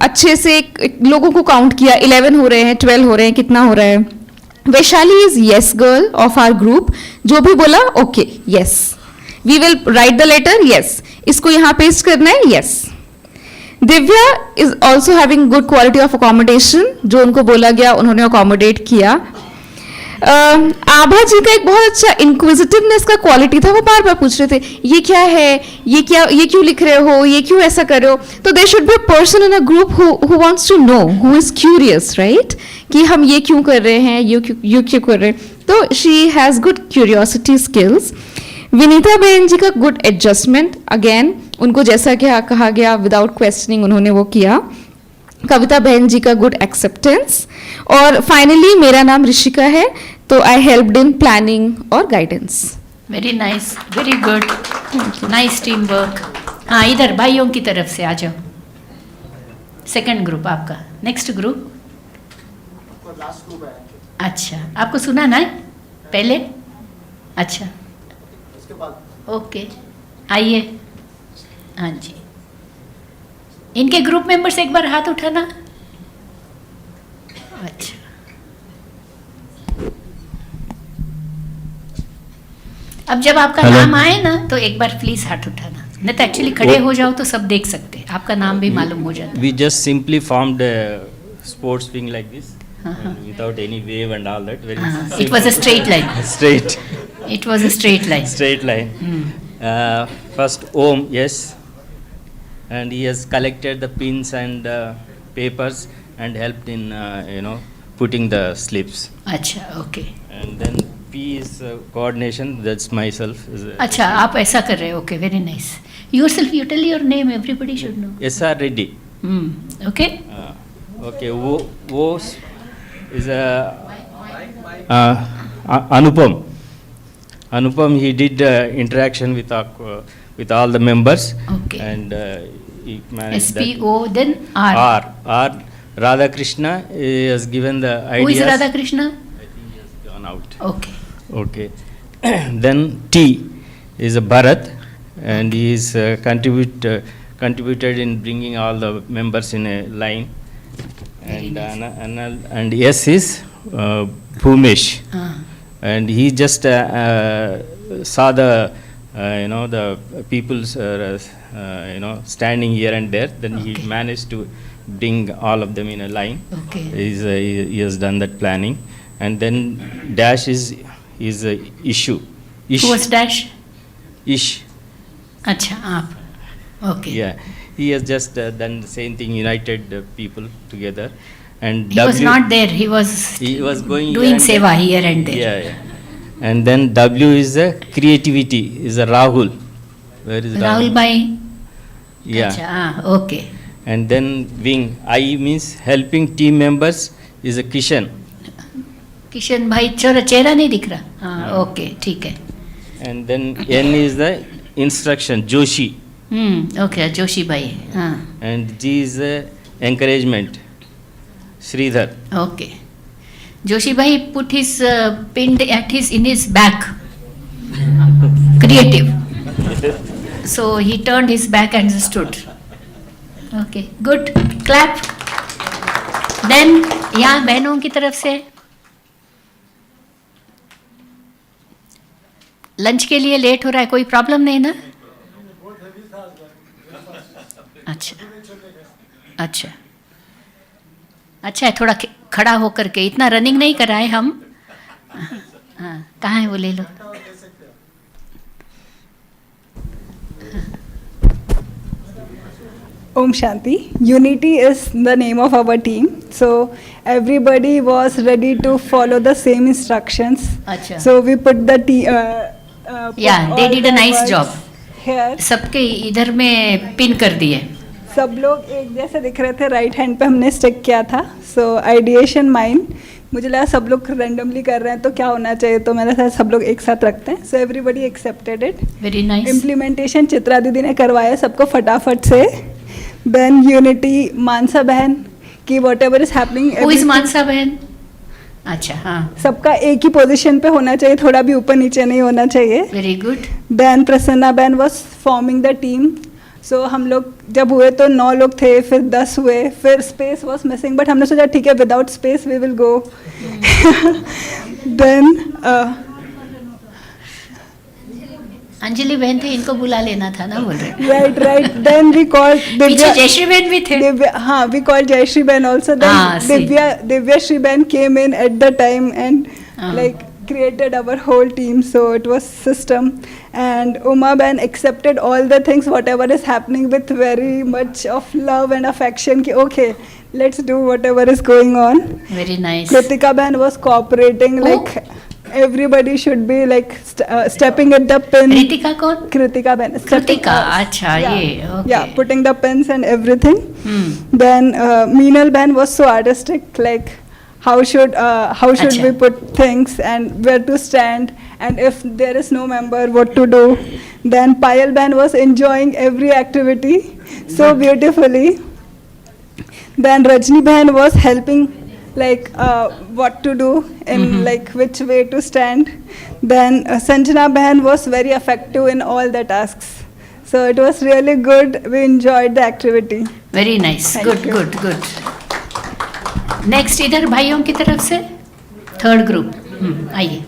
अच्छे से लोगों को काउंट किया, 11 हो रहे हैं, 12 हो रहे हैं, कितना हो रहा है। Vaishali is yes girl of our group, जो भी बोला okay yes, we will write the letter yes, इसको यहाँ पेस्ट करना है yes. Divya is also having good quality of accommodation, जो उनको बोला गया उन्होंने अकोमोडेट किया। आभा जी का एक बहुत अच्छा इंक्विजिटिवनेस का क्वालिटी था, वो बार बार पूछ रहे थे ये क्या है, ये क्यों लिख रहे हो, ये क्यों ऐसा कर रहे हो। तो there should be a person in a group who wants to know, who is curious, right, कि हम ये क्यों कर रहे हैं, ये क्यों कर रहे हैं। तो she has good curiosity skills. Vinita बहन जी का गुड एडजस्टमेंट, अगेन उनको जैसा क्या कहा गया विदाउट क्वेश्चनिंग उन्होंने वो किया। कविता बहन जी का गुड एक्सेप्टेंस। और फाइनली मेरा नाम ऋषिका है, तो आई हेल्प्ड इन प्लानिंग और guidance. Very nice, very good, nice team work. हाँ, इधर भाइयों की तरफ से आ जाओ, सेकंड ग्रुप आपका। नेक्स्ट ग्रुप, अच्छा आपको सुना ना पहले, अच्छा ओके, आइए। हाँ जी, इनके ग्रुप मेंबर्स एक बार हाथ उठाना। अच्छा, अब जब आपका नाम आए ना तो एक बार प्लीज हाथ उठाना, नहीं तो एक्चुअली खड़े हो जाओ तो सब देख सकते हैं, आपका नाम भी मालूम हो जाता है। We just simply formed a sports wing like this. without any wave and all that. Very It was a straight line. straight, It was a straight line. straight line. First Om, yes, and he has collected the pins and papers and helped in putting the slips. अच्छा, okay. And then P is coordination. That's myself. अच्छा, आप ऐसा कर रहे हो. Okay, very nice. Yourself, you tell your name. Everybody should know. S.R. Reddy. Okay. Okay, wo is a Anupam. Anupam, he did interaction with all the members. Okay. And he managed SPO, then R. that. R. Radhakrishna has given the ideas. Who is Radhakrishna? I think he has gone out. Okay. Okay. Then T is a Bharat, and he is contributed in bringing all the members in a line. And and S is Bhumesh, and he just saw the the people's standing here and there. Then he managed to bring all of them in a line. Okay. He has done that planning. And then Dash is Issue. Who was Dash? Ish. अच्छा, आप. Okay. Yeah, he has just done the same thing, united people together. And He was not there. He was going doing here and seva there. here and there. Yeah. And then W is the creativity, is a Rahul. Where is Rahul bhai. Yeah. अच्छा, okay. And then wing, I means helping team members, is a Kishan. Kishan भाई चेहरा नहीं दिख रहा. हाँ, okay, ठीक है. And then N is the instruction, Joshi. Okay, Joshi भाई. हाँ. And G is the encouragement, Sridhar. Okay. Joshi bhai put his pinned in his back. Creative. So he turned his back and stood. Okay, good. Clap. Then यहाँ बहनों की तरफ से lunch के लिए late हो रहा है, कोई प्रॉब्लम नहीं ना? अच्छा अच्छा अच्छा है, थोड़ा खड़ा होकर के, इतना रनिंग नहीं कराए हम. हाँ, कहाँ है वो, ले लो. Om Shanti. Unity is the name of our team. So everybody was ready to follow the same instructions. अच्छा. So we put the Yeah, they did a nice job. Here. सबके इधर में पिन कर दिए. सब लोग एक जैसे दिख रहे थे. राइट हैंड पे हमने स्टिक किया था. सो आइडिएशन माइंड, मुझे लगा सब लोग रैंडमली कर रहे हैं तो क्या होना चाहिए, तो मैंने कहा सब लोग एक साथ रखते हैं. So everybody accepted it. Very nice. Implementation Chitra दीदी ने करवाया सबको फटाफट से. देन यूनिटी मानसा बहन की whatever is happening. Who is Mansa बहन? अच्छा, हाँ. सबका एक ही पोजीशन पे होना चाहिए, थोड़ा भी ऊपर नीचे नहीं होना चाहिए. Very good. देन प्रसन्ना बहन वाज फॉर्मिंग द टीम. सो हम लोग जब हुए तो 9 लोग थे, फिर 10 हुए, फिर स्पेस वाज मिसिंग, बट हमने सोचा ठीक है without space we will go. Then Anjali बहन थे, इनको बुला लेना था ना, बोल रहे. राइट. देन वी कॉल्ड पीछे जयश्री बहन भी थे. हाँ, वी कॉल्ड जयश्री बहन ऑल्सो. दिव्या श्री बहन came in at the time and like created our whole team, so it was system. And Uma Ben accepted all the things whatever is happening with very much of love and affection ki okay, let's do whatever is going on. Very nice. Kritika Ben was cooperating. Like everybody should be like stepping at the pin. Kritika kaun? Kritika Ben. Kritika, acha, ye, okay. Yeah, putting the pins and everything. Then Meenal Ben was so artistic, like how should we put things and where to stand, and if there is no member what to do. Then Payal Ben was enjoying every activity so beautifully. Then Rajni Ben was helping like what to do in like which way to stand. Then Sanjana Ben was very effective in all the tasks. So it was really good. We enjoyed the activity. Very nice. Thank you. Good. Next इधर भाइयों की तरफ से third group. आइए.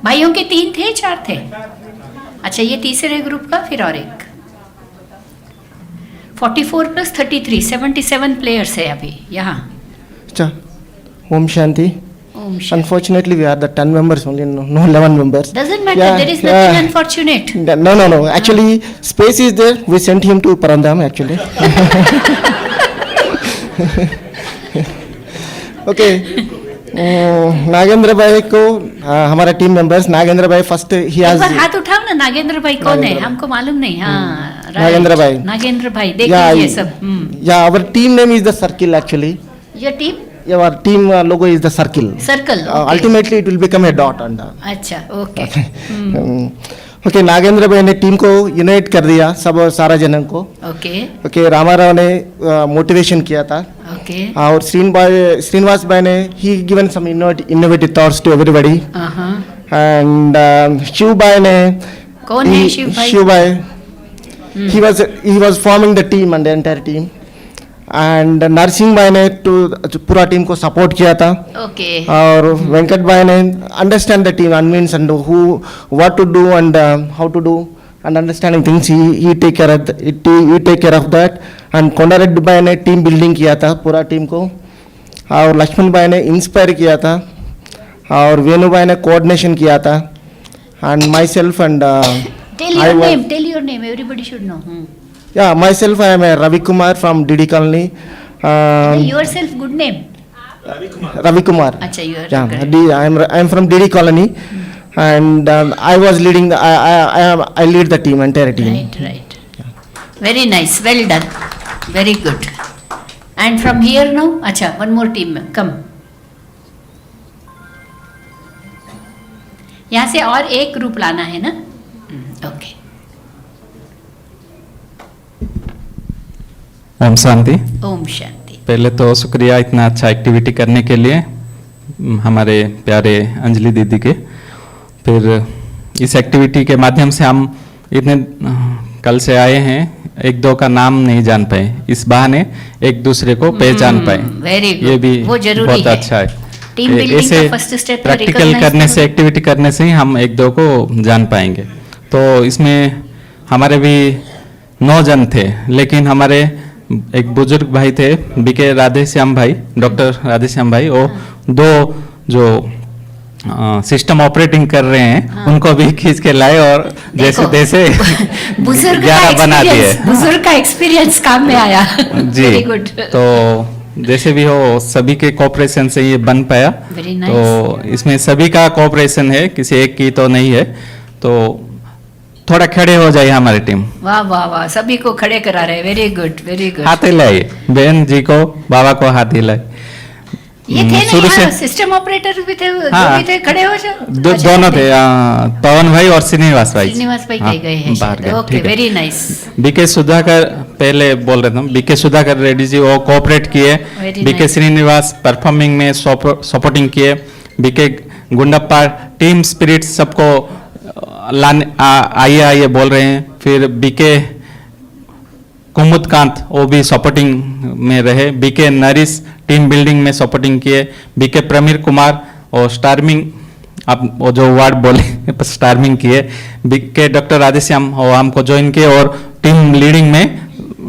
भाइयों के 3 थे, 4 थे? अच्छा, ये तीसरे ग्रुप का, फिर और एक. 44 + 33 77 प्लेयर्स है अभी यहाँ. अच्छा, Om Shanti. Om Shanti. Unfortunately, we are the 10 members only, no 11 members. Doesn't matter, Yeah, there is nothing unfortunate. No. Actually, space is there. We sent him to Parandam actually. Okay. Nagendra भाई को हमारा team members Nagendra भाई first ही एक has बार हाथ उठाओ ना, नागेंद्र भाई कौन है? हमको मालूम नहीं। हाँ, right. नागेंद्र भाई। नागेंद्र भाई, देख लीजिए सब। Yeah, our team name is the Circle actually. Your team? Our team logo is the circle. Circle. Okay. Ultimately, it will become a dot on the. अच्छा, ओके। ओके, नागेंद्र भाई ने टीम को यूनाइट कर दिया, सब सारा जनों को। ओके। ओके, रामाराव ने मोटिवेशन किया था। ओके। और श्रीनिवास भाई ने ही given some innovative thoughts to everybody. And Shiv भाई ने कौन है शिव भाई? शिव भाई he was forming the team and the entire team. And Narsingh भाई ने पूरा टीम को सपोर्ट किया था। ओके। और वेंकट भाई ने understand the team and means and who what to do and how to do and understanding things he take care of that. And Kondareddy भाई ने टीम बिल्डिंग किया था पूरा टीम को। और लक्ष्मण भाई ने इंस्पायर किया था। और वेणु भाई ने कोऑर्डिनेशन किया था। And my self and Tell your name, everybody should know. Yeah, myself, I am Ravi Kumar from Didi Colony. Yourself, good name. Ravi Kumar. अच्छा, you are. Yeah, I am from Didi Colony, and I was leading the. I lead the team, entire team. Right. Very nice, well done, very good. And from here now, अच्छा, one more team, come. यहाँ से और एक group लाना है ना? Okay. Om Shanti. Om Shanti. पहले तो शुक्रिया इतना अच्छा एक्टिविटी करने के लिए हमारे प्यारे अंजलि दीदी के। फिर इस एक्टिविटी के माध्यम से हम इतने कल से आए हैं, एक दो का नाम नहीं जान पाए, इस बहाने एक दूसरे को पहचान पाए। वेरी गुड, ये भी वो जरूरी बहुत है। अच्छा है। टीम बिल्डिंग का फर्स्ट स्टेप प्रैक्टिकल करने से, एक्टिविटी करने से ही हम एक दो को जान पाएंगे। तो इसमें हमारे भी 9 जन थे, लेकिन हमारे एक बुजुर्ग भाई थे बीके राधेश्याम भाई, डॉक्टर राधेश्याम भाई, वो 2 जो सिस्टम ऑपरेटिंग कर रहे हैं उनको भी खींच के लाए और जैसे तैसे 11 बना दिए। बुजुर्ग का एक्सपीरियंस काम में आया। जी। Very good. तो जैसे भी हो सभी के कोऑपरेशन से ये बन पाया। तो इसमें सभी का कोऑपरेशन है, किसी एक की तो नहीं है। तो थोड़ा खड़े हो जाइए हमारी टीम। वाह वाह वाह, सभी को खड़े करा रहे। Very good, very good. हाथ हिलाइए, बहन जी को, बाबा को हाथ हिलाए। ये थे ना यहाँ सिस्टम ऑपरेटर भी थे, हाँ, भी थे, खड़े हो जाओ। दोनों थे, पवन भाई और श्रीनिवास भाई। श्रीनिवास भाई कहीं गए हैं बाहर गए। Okay, very nice. BK Sudhakar, पहले बोल रहे थे बीके सुधाकर रेड्डी जी, वो कोऑपरेट किए। बीके श्रीनिवास परफॉर्मिंग में सपोर्टिंग किए। बीके गुंडप्पा टीम स्पिरिट सबको लाने आइए बोल रहे हैं। फिर बीके कुमुदकांत वो भी सपोर्टिंग में रहे। बीके नरिस टीम बिल्डिंग में सपोर्टिंग किए। बीके प्रमीर कुमार और स्टार्मिंग, आप वो जो वर्ड बोले स्टार्मिंग किए। बीके डॉक्टर राधेश्याम वो हमको ज्वाइन किए और टीम लीडिंग में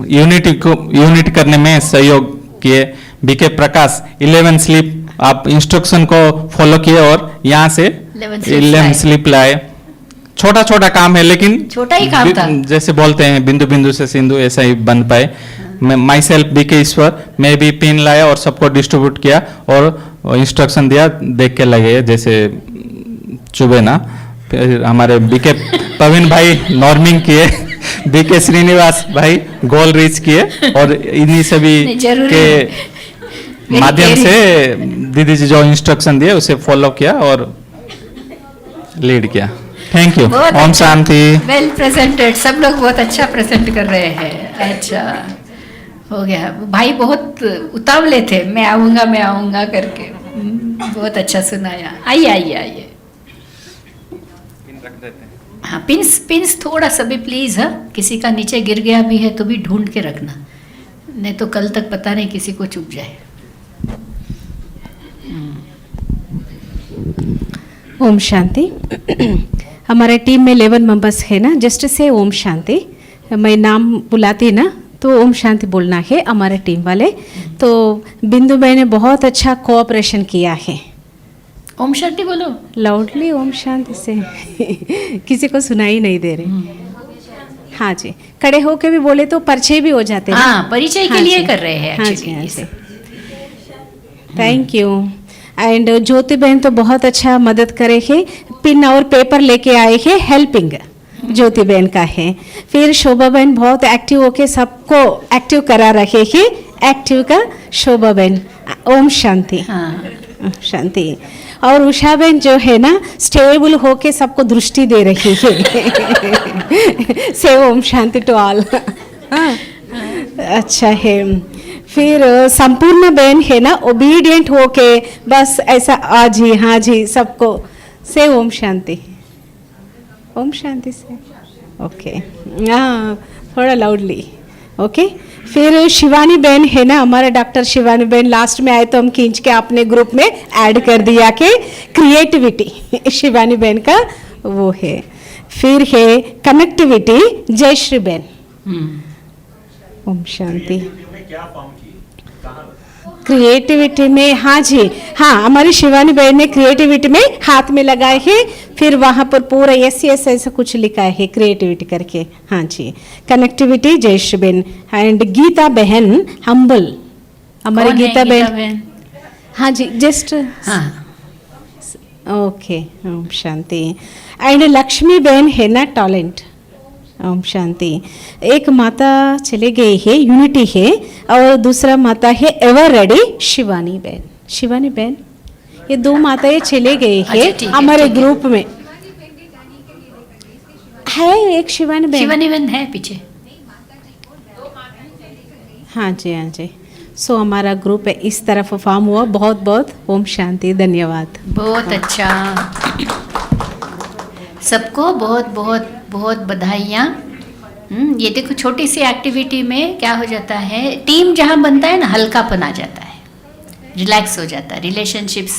यूनिट करने में सहयोग किए। बीके प्रकाश 11 स्लिप आप इंस्ट्रक्शन को फॉलो किए और यहाँ से 11 स्लिप लाए। छोटा छोटा काम है, लेकिन छोटा ही काम था। जैसे बोलते हैं बिंदु बिंदु से सिंधु, ऐसा ही बन पाए। मैं माई सेल्फ बीके ईश्वर, मैं भी पिन लाया और सबको डिस्ट्रीब्यूट किया और इंस्ट्रक्शन दिया, देख के लगे जैसे चुभे ना। फिर हमारे बीके पवन भाई नॉर्मिंग किए। बीके श्रीनिवास भाई गोल रीच किए और इन्हीं सभी के माध्यम से दीदी जी जो इंस्ट्रक्शन दिए उसे फॉलो किया और लीड किया। Thank you. Om Shanti. Well presented, सब लोग बहुत अच्छा प्रेजेंट कर रहे हैं। अच्छा हो गया। भाई बहुत उतावले थे, मैं आऊंगा करके। बहुत अच्छा सुनाया। आइए आइए आइए। हाँ, पिंस थोड़ा सा भी प्लीज। हाँ, किसी का नीचे गिर गया भी है तो भी ढूंढ के रखना, नहीं तो कल तक पता नहीं किसी को चुभ जाए। ओम शांति। हमारे टीम में 11 मेंबर्स है ना, जस्ट से ओम शांति। मैं नाम बुलाती ना तो ओम शांति बोलना है हमारे टीम वाले। तो बिंदु भाई ने बहुत अच्छा कोऑपरेशन किया है। ओम शांति बोलो लाउडली, ओम शांति से किसी को सुनाई नहीं दे रहे। हाँ जी, खड़े होके भी बोले तो परिचय भी हो जाते हैं। हाँ, परिचय के लिए कर रहे हैं हाँ जी, actually हाँ ये जी। Thank you. एंड ज्योति बहन तो बहुत अच्छा मदद करे है, पिन और पेपर लेके आए हैं, हेल्पिंग ज्योति बहन का है। फिर शोभा बहन बहुत एक्टिव होके सबको एक्टिव करा रहे हैं, एक्टिव का शोभा बहन। ओम शांति। हाँ। शांति। और उषा बहन जो है ना स्टेबल होके सबको दृष्टि दे रही है। से ओम शांति टू ऑल। अच्छा है। फिर संपूर्ण बहन है ना ओबीडियंट होके बस ऐसा आज ही हाँ जी सबको से ओम शांति। ओम शांति से ओके, हाँ थोड़ा लाउडली ओके। फिर शिवानी बहन है ना, हमारा डॉक्टर शिवानी बहन लास्ट में आए तो हम खींच के अपने ग्रुप में ऐड कर दिया कि क्रिएटिविटी शिवानी बहन का वो है। फिर है कनेक्टिविटी जयश्री बहन। ओम शांति। क्रिएटिविटी में हाँ जी, हाँ हमारी शिवानी बहन ने क्रिएटिविटी में हाथ में लगाए हैं, फिर वहाँ पर पूरा यस यस ऐसा कुछ लिखा है क्रिएटिविटी करके। हाँ जी, कनेक्टिविटी जयश्री बहन। एंड गीता बहन हम्बल, हमारी गीता बहन। हाँ जी जस्ट हाँ okay. Om Shanti. And Lakshmi बहन है ना टैलेंट। ओम शांति। एक माता चले गई है यूनिटी है, और दूसरा माता है एवर रेडी शिवानी बहन। शिवानी बहन ये दो माताएं चले गई है हमारे ग्रुप में है। एक शिवानी बहन, शिवानी बहन है पीछे। हाँ जी हाँ जी। सो हमारा ग्रुप है इस तरफ फॉर्म हुआ। बहुत बहुत ओम शांति, धन्यवाद। बहुत अच्छा, सबको बहुत बहुत बहुत बधाइयाँ। ये देखो छोटी सी एक्टिविटी में क्या हो जाता है, टीम जहाँ बनता है ना हल्कापन आ जाता है, रिलैक्स हो जाता है, रिलेशनशिप्स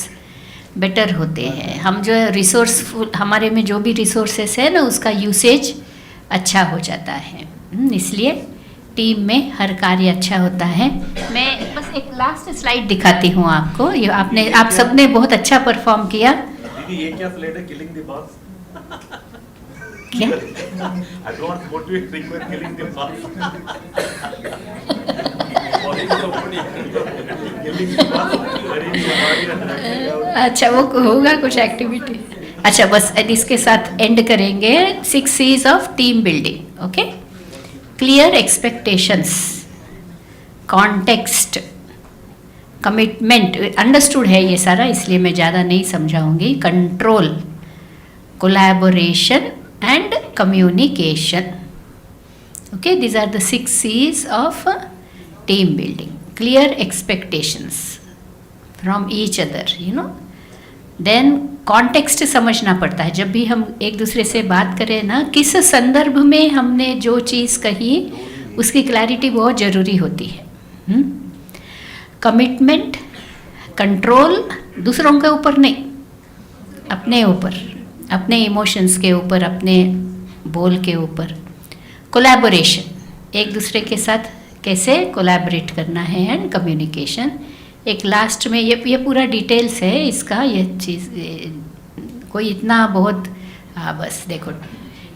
बेटर होते हैं। हम जो है रिसोर्सफुल, हमारे में जो भी रिसोर्सेस है ना उसका यूसेज अच्छा हो जाता है। इसलिए टीम में हर कार्य अच्छा होता है। मैं बस एक लास्ट स्लाइड दिखाती हूँ आपको। ये आप सबने बहुत अच्छा परफॉर्म किया। दीदी ये क्या स्लाइड है, किलिंग द बॉस? क्या? I don't motivate require killing the boss. अच्छा वो होगा कुछ एक्टिविटी। अच्छा बस इसके साथ एंड करेंगे। 6 C's of team building. Okay, clear expectations, context, commitment, understood है ये सारा इसलिए मैं ज़्यादा नहीं समझाऊंगी। Control, collaboration and communication. Okay, these are the 6 C's of team building. Clear expectations from each other, you know. Then context समझना पड़ता है। जब भी हम एक दूसरे से बात करें ना, किस संदर्भ में हमने जो चीज़ कही उसकी क्लैरिटी बहुत ज़रूरी होती है। कमिटमेंट, कंट्रोल, दूसरों के ऊपर नहीं, अपने ऊपर, अपने इमोशंस के ऊपर, अपने बोल के ऊपर। कोलैबोरेशन, एक दूसरे के साथ कैसे कोलैबोरेट करना है। And communication. एक लास्ट में ये पूरा डिटेल्स है इसका, ये चीज़ कोई इतना बहुत बस देखो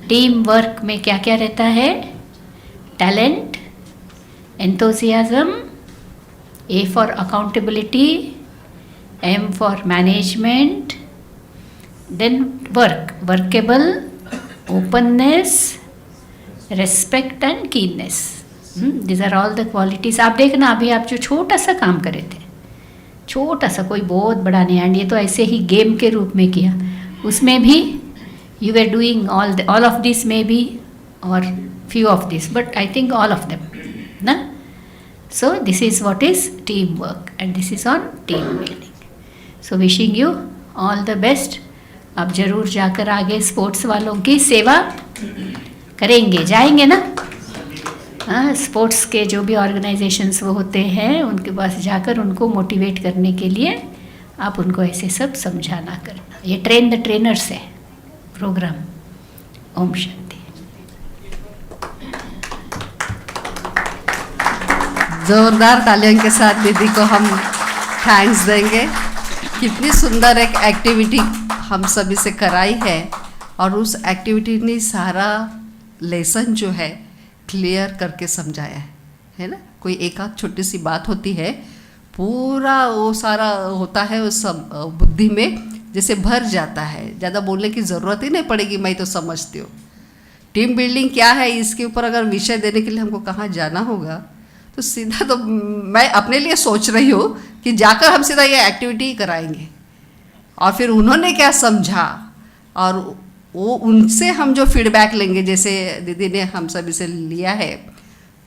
टीम वर्क में क्या क्या रहता है। Talent, enthusiasm, A for accountability, M for management, then workable, openness, respect and keenness. These are all the qualities. आप देखना अभी आप जो छोटा सा काम करे थे, छोटा सा, कोई बहुत बड़ा नहीं, एंड ये तो ऐसे ही गेम के रूप में किया, उसमें भी you were doing all of this maybe or few of this, but I think all of them, ना? So this is what is teamwork and this is on team building. So wishing you all the best. आप जरूर जाकर आगे sports वालों की सेवा करेंगे, जाएंगे ना। हाँ, स्पोर्ट्स के जो भी ऑर्गेनाइजेशंस वो होते हैं उनके पास जाकर उनको मोटिवेट करने के लिए आप उनको ऐसे सब समझाना करना। ये ट्रेन द ट्रेनर्स है प्रोग्राम। ओम शांति। जोरदार तालियों के साथ दीदी को हम थैंक्स देंगे। कितनी सुंदर एक एक्टिविटी हम सभी से कराई है और उस एक्टिविटी ने सारा लेसन जो है क्लियर करके समझाया है ना। कोई एक आध छोटी सी बात होती है, पूरा वो सारा होता है उस बुद्धि में जैसे भर जाता है, ज़्यादा बोलने की ज़रूरत ही नहीं पड़ेगी। मैं तो समझती हूँ टीम बिल्डिंग क्या है, इसके ऊपर अगर विषय देने के लिए हमको कहाँ जाना होगा तो सीधा तो मैं अपने लिए सोच रही हूँ कि जाकर हम सीधा ये एक्टिविटी ही कराएंगे। और फिर उन्होंने क्या समझा और वो उनसे हम जो फीडबैक लेंगे, जैसे दीदी ने हम सभी से लिया है,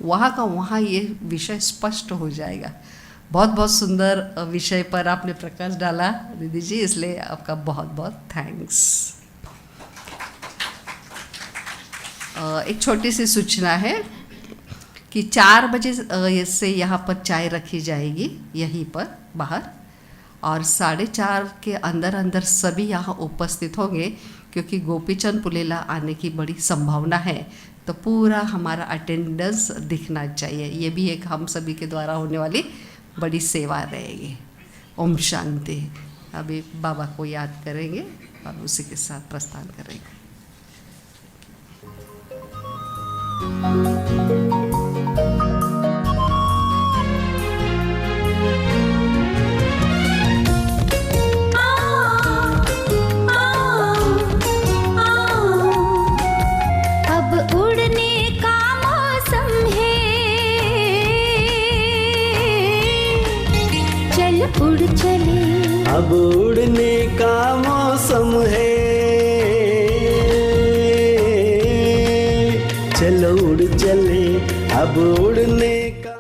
वहाँ का वहाँ ये विषय स्पष्ट हो जाएगा। बहुत बहुत सुंदर विषय पर आपने प्रकाश डाला दीदी जी, इसलिए आपका बहुत बहुत थैंक्स। एक छोटी सी सूचना है कि 4 बजे से यहाँ पर चाय रखी जाएगी यहीं पर बाहर, और 4:30 के अंदर अंदर सभी यहाँ उपस्थित होंगे क्योंकि गोपीचंद पुलेला आने की बड़ी संभावना है। तो पूरा हमारा अटेंडेंस दिखना चाहिए। ये भी एक हम सभी के द्वारा होने वाली बड़ी सेवा रहेगी। ओम शांति। अभी बाबा को याद करेंगे और उसी के साथ प्रस्थान करेंगे। अब उड़ने का मौसम है, चल उड़ चले। अब उड़ने का मौसम है, चलो उड़ चले। अब उड़ने का